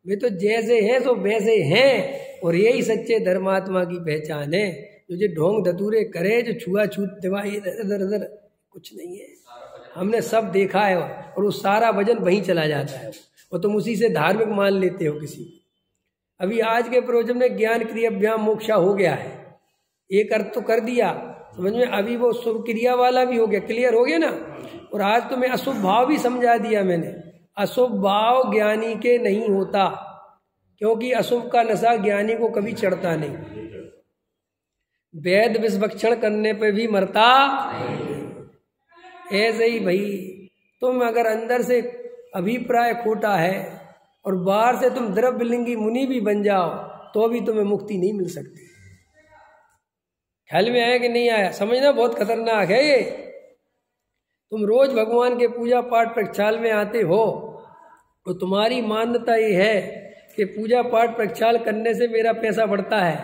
वे तो जैसे हैं तो वैसे हैं, और यही सच्चे धर्मात्मा की पहचान है। जो ढोंग धतूरे करे, जो छुआछूत दवाई इधर उधर कुछ नहीं है। हमने सब देखा है, और वो सारा वजन वहीं चला जाता है, और तुम उसी से धार्मिक मान लेते हो किसी। अभी आज के प्रवचन में ज्ञान क्रियाभ्याम मोक्षा हो गया है, एक अर्थ तो कर दिया समझ में। अभी वो शुभ क्रिया वाला भी हो गया, क्लियर हो गया ना। और आज तो मैं अशुभ भाव भी समझा दिया मैंने। अशुभ भाव ज्ञानी के नहीं होता, क्योंकि अशुभ का नशा ज्ञानी को कभी चढ़ता नहीं। वेद विषभक्षण करने पे भी मरता। ऐसे ही भाई तुम अगर अंदर से अभिप्राय खोटा है और बाहर से तुम द्रव्यलिंगी मुनि भी बन जाओ, तो भी तुम्हें मुक्ति नहीं मिल सकती। ख्याल में आया कि नहीं आया? समझना बहुत खतरनाक है ये। तुम रोज भगवान के पूजा पाठ प्रक्षाल में आते हो, तो तुम्हारी मान्यता ये है कि पूजा पाठ प्रक्षाल करने से मेरा पैसा बढ़ता है।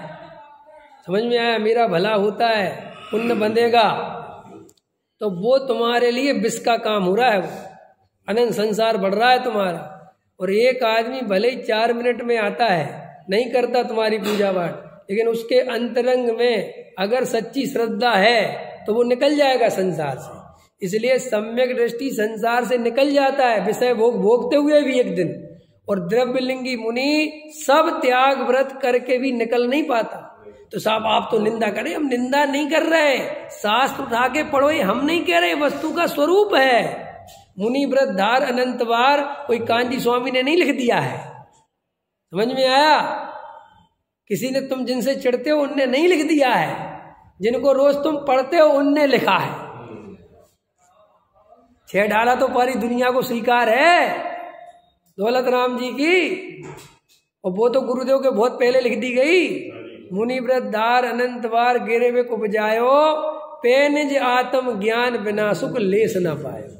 समझ में आया? मेरा भला होता है, पुण्य बंधेगा। तो वो तुम्हारे लिए विष का काम हो रहा है, वो अनंत संसार बढ़ रहा है तुम्हारा। और एक आदमी भले ही 4 मिनट में आता है, नहीं करता तुम्हारी पूजा पाठ, लेकिन उसके अंतरंग में अगर सच्ची श्रद्धा है तो वो निकल जाएगा संसार से। इसलिए सम्यक दृष्टि संसार से निकल जाता है, विषय भोग भोगते हुए भी एक दिन। और द्रव्यलिंगी मुनि सब त्याग व्रत करके भी निकल नहीं पाता। तो साहब आप तो निंदा करें, हम निंदा नहीं कर रहे, शास्त्र उठा के पढ़ो, ये हम नहीं कह रहे, वस्तु का स्वरूप है। मुनि व्रत धार अनंत बार कोई कांजी स्वामी ने नहीं लिख दिया है। समझ में आया? किसी ने तुम जिनसे चिढ़ते हो उनने नहीं लिख दिया है, जिनको रोज तुम पढ़ते हो उनने लिखा है। 6 ढाला तो पूरी दुनिया को स्वीकार है दौलत राम जी की, और वो तो गुरुदेव के बहुत पहले लिख दी गई। मुनि व्रत धार अनंत बार गिरे में को बजायो, पेनिज आत्म ज्ञान बिना सुख लेस न पायो।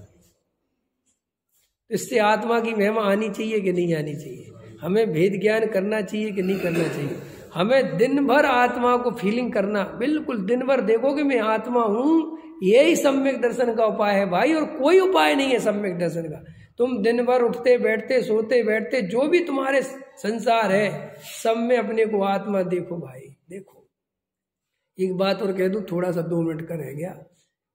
इससे आत्मा की महिमा आनी चाहिए कि नहीं आनी चाहिए? हमें भेद ज्ञान करना चाहिए कि नहीं करना चाहिए? हमें दिन भर आत्मा को फीलिंग करना, बिल्कुल दिन भर देखो कि मैं आत्मा हूं, यही सम्यक दर्शन का उपाय है भाई। और कोई उपाय नहीं है सम्यक दर्शन का। तुम दिन भर उठते बैठते सोते बैठते जो भी तुम्हारे संसार है, सब में अपने को आत्मा देखो भाई, देखो। एक बात और कह दूं, थोड़ा सा 2 मिनट का रह गया।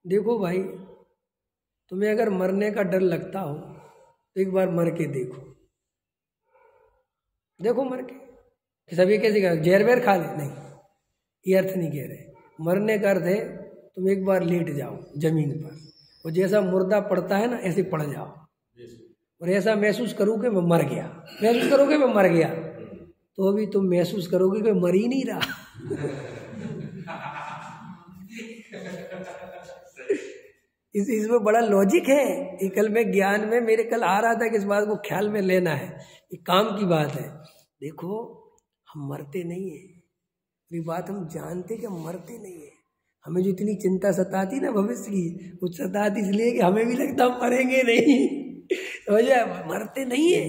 देखो भाई, तुम्हें अगर मरने का डर लगता हो तो एक बार मर के देखो। देखो मर के कि सब ये कैसे कहा जहर वहर खा ले, नहीं, ये अर्थ नहीं कह रहे। मरने का अर्थ है तुम एक बार लेट जाओ जमीन पर और जैसा मुर्दा पड़ता है ना ऐसे पड़ जाओ और ऐसा महसूस करोगे मैं मर गया, महसूस करोगे मैं मर गया, तो अभी तुम महसूस करोगे कि मर ही नहीं रहा। इसमें बड़ा लॉजिक है। ये कल में ज्ञान में मेरे कल आ रहा था कि इस बात को ख्याल में लेना है, ये काम की बात है। देखो हम मरते नहीं है, ये बात हम जानते कि हम मरते नहीं है। हमें जो इतनी चिंता सताती ना भविष्य की, वो सताती इसलिए कि हमें भी लगता हम मरेंगे नहीं, समझे, मरते नहीं है।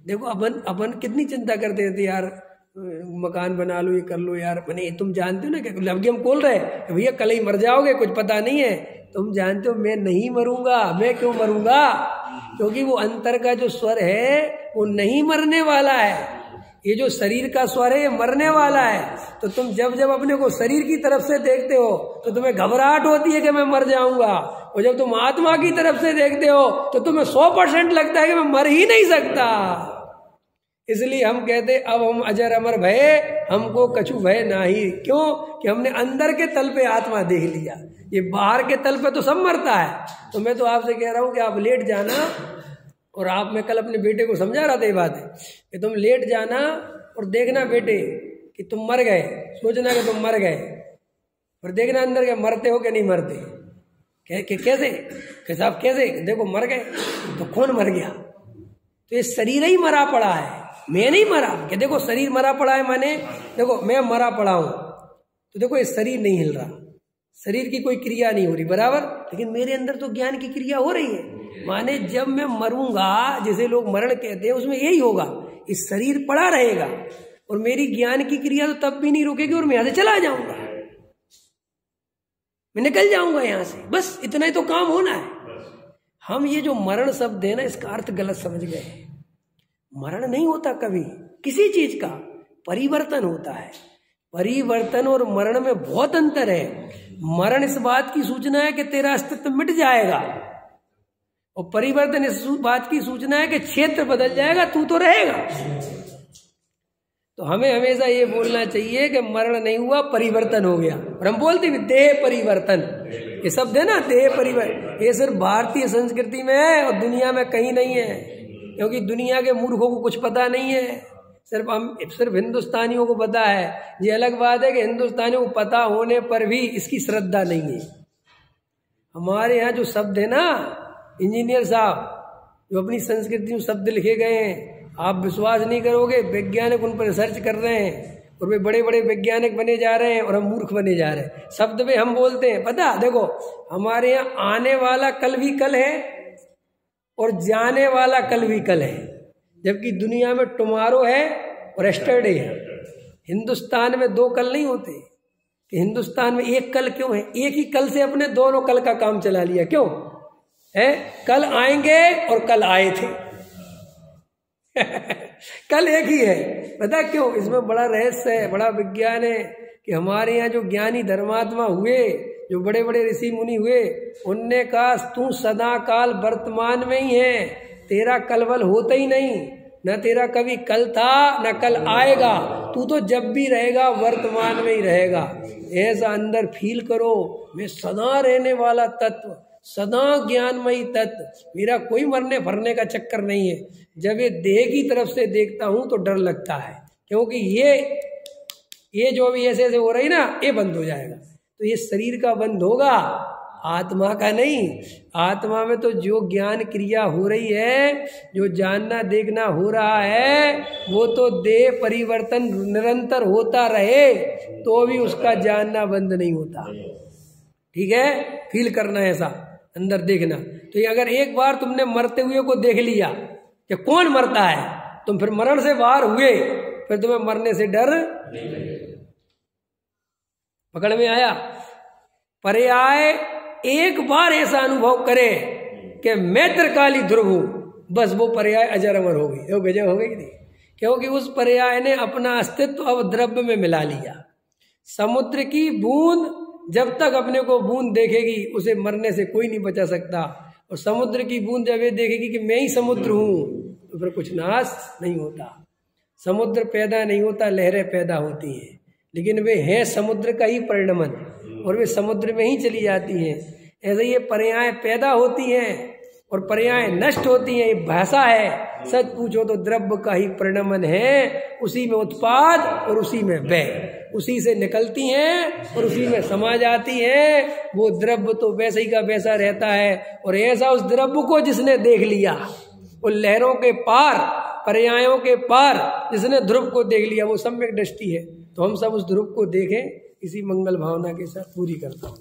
देखो अपन कितनी चिंता करते थे यार, मकान बना लो, ये कर लो यार, मैंने तुम जानते हो ना कि अभी हम बोल रहे हैं भैया कल ही मर जाओगे, कुछ पता नहीं है। तुम जानते हो मैं नहीं मरूंगा। मैं क्यों मरूंगा? क्योंकि वो अंतर का जो स्वर है वो नहीं मरने वाला है। ये जो शरीर का स्वर है ये मरने वाला है। तो तुम जब जब अपने को शरीर की तरफ से देखते हो तो तुम्हें घबराहट होती है कि मैं मर जाऊंगा, और जब तुम आत्मा की तरफ से देखते हो तो तुम्हें 100% लगता है कि मैं मर ही नहीं सकता। इसलिए हम कहते अब हम अजर अमर भय, हमको कछु भय नाही। क्यों? कि हमने अंदर के तल पे आत्मा देख लिया, ये बाहर के तल पे तो सब मरता है। तो मैं तो आपसे कह रहा हूं कि आप लेट जाना, और आप, मैं कल अपने बेटे को समझा रहा था ये बात है कि तुम लेट जाना और देखना बेटे कि तुम मर गए, सोचना कि तुम मर गए, और देखना अंदर के मरते हो कि नहीं मरते। कैसे साहब कैसे? देखो मर गए तो कौन मर गया? तो ये शरीर ही मरा पड़ा है, मैं नहीं मरा। कि देखो शरीर मरा पड़ा है माने देखो मैं मरा पड़ा हूं, तो देखो ये शरीर नहीं हिल रहा, शरीर की कोई क्रिया नहीं हो रही बराबर, लेकिन मेरे अंदर तो ज्ञान की क्रिया हो रही है। माने जब मैं मरूंगा, जैसे लोग मरण कहते हैं, उसमें यही होगा, इस शरीर पड़ा रहेगा और मेरी ज्ञान की क्रिया तो तब भी नहीं रुकेगी और मैं यहां से चला जाऊंगा, मैं निकल जाऊंगा यहां से, बस इतना ही तो काम होना है। हम ये जो मरण शब्द है ना, इसका अर्थ गलत समझ गए। मरण नहीं होता कभी किसी चीज का, परिवर्तन होता है। परिवर्तन और मरण में बहुत अंतर है। मरण इस बात की सूचना है कि तेरा अस्तित्व मिट जाएगा, और परिवर्तन इस बात की सूचना है कि क्षेत्र बदल जाएगा, तू तो रहेगा। तो हमें हमेशा ये बोलना चाहिए कि मरण नहीं हुआ, परिवर्तन हो गया। और हम बोलते भी देह परिवर्तन, ये शब्द है ना, देह परिवर्तन, ये सिर्फ भारतीय संस्कृति में है और दुनिया में कहीं नहीं है, क्योंकि दुनिया के मूर्खों को कुछ पता नहीं है, सिर्फ हिंदुस्तानियों को पता है। ये अलग बात है कि हिंदुस्तानियों को पता होने पर भी इसकी श्रद्धा नहीं है। हमारे यहाँ जो शब्द है ना, इंजीनियर साहब जो अपनी संस्कृति में शब्द लिखे गए हैं, आप विश्वास नहीं करोगे, वैज्ञानिक उन पर रिसर्च कर रहे हैं और वे बड़े बड़े वैज्ञानिक बने जा रहे हैं और हम मूर्ख बने जा रहे हैं। शब्द में हम बोलते हैं, पता देखो हमारे यहाँ आने वाला कल भी कल है और जाने वाला कल भी कल है, जबकि दुनिया में टुमारो है और एस्टरडे है। हिंदुस्तान में दो कल नहीं होते, कि हिंदुस्तान में एक कल क्यों है? एक ही कल से अपने दोनों कल का काम चला लिया, क्यों है? कल आएंगे और कल आए थे। कल एक ही है, पता क्यों? इसमें बड़ा रहस्य है, बड़ा विज्ञान है कि हमारे यहाँ जो ज्ञानी धर्मात्मा हुए, जो बड़े बड़े ऋषि मुनि हुए, उनने कहा तू सदा काल वर्तमान में ही है, तेरा कलवल होता ही नहीं, न तेरा कभी कल था न कल आएगा, तू तो जब भी रहेगा वर्तमान में ही रहेगा। ऐसा अंदर फील करो, मैं सदा रहने वाला तत्व, सदा ज्ञानमयी तत्व, मेरा कोई मरने भरने का चक्कर नहीं है। जब ये देह की तरफ से देखता हूं तो डर लगता है, क्योंकि ये जो भी ऐसे ऐसे हो रही ना, ये बंद हो जाएगा। तो ये शरीर का बंद होगा, आत्मा का नहीं। आत्मा में तो जो ज्ञान क्रिया हो रही है, जो जानना देखना हो रहा है, वो तो देह परिवर्तन निरंतर होता रहे तो भी उसका जानना बंद नहीं होता। ठीक है, फील करना ऐसा, अंदर देखना। तो ये अगर एक बार तुमने मरते हुए को देख लिया कि कौन मरता है, तुम फिर मरण से बाहर हुए, फिर तुम्हें मरने से डर पकड़ में आया। पर्याय एक बार ऐसा अनुभव करे कि मैं त्रिकाली ध्रुव हूं, बस वो पर्याय अजर अमर हो गई। वो गजब हो गई कि नहीं? क्योंकि उस पर्याय ने अपना अस्तित्व अब द्रव्य में मिला लिया। समुद्र की बूंद जब तक अपने को बूंद देखेगी, उसे मरने से कोई नहीं बचा सकता, और समुद्र की बूंद जब ये देखेगी कि मैं ही समुद्र हूं, तो फिर कुछ नाश नहीं होता। समुद्र पैदा नहीं होता, लहरें पैदा होती हैं, लेकिन वे हैं समुद्र का ही परिणमन और वे समुद्र में ही चली जाती हैं। ऐसे ये पर्याय पैदा होती हैं और पर्याय नष्ट होती हैं। ये भाषा है, सच पूछो तो द्रव्य का ही परिणमन है, उसी में उत्पाद और उसी में व्यय, उसी से निकलती हैं और उसी में समा जाती हैं। वो द्रव्य तो वैसे ही का वैसा रहता है। और ऐसा उस द्रव्य को जिसने देख लिया, उन लहरों के पार, पर्यायों के पार जिसने ध्रुव को देख लिया, वो सम्यक दृष्टि है। तो हम सब उस ध्रुव को देखें, इसी मंगल भावना के साथ पूरी करता हूँ।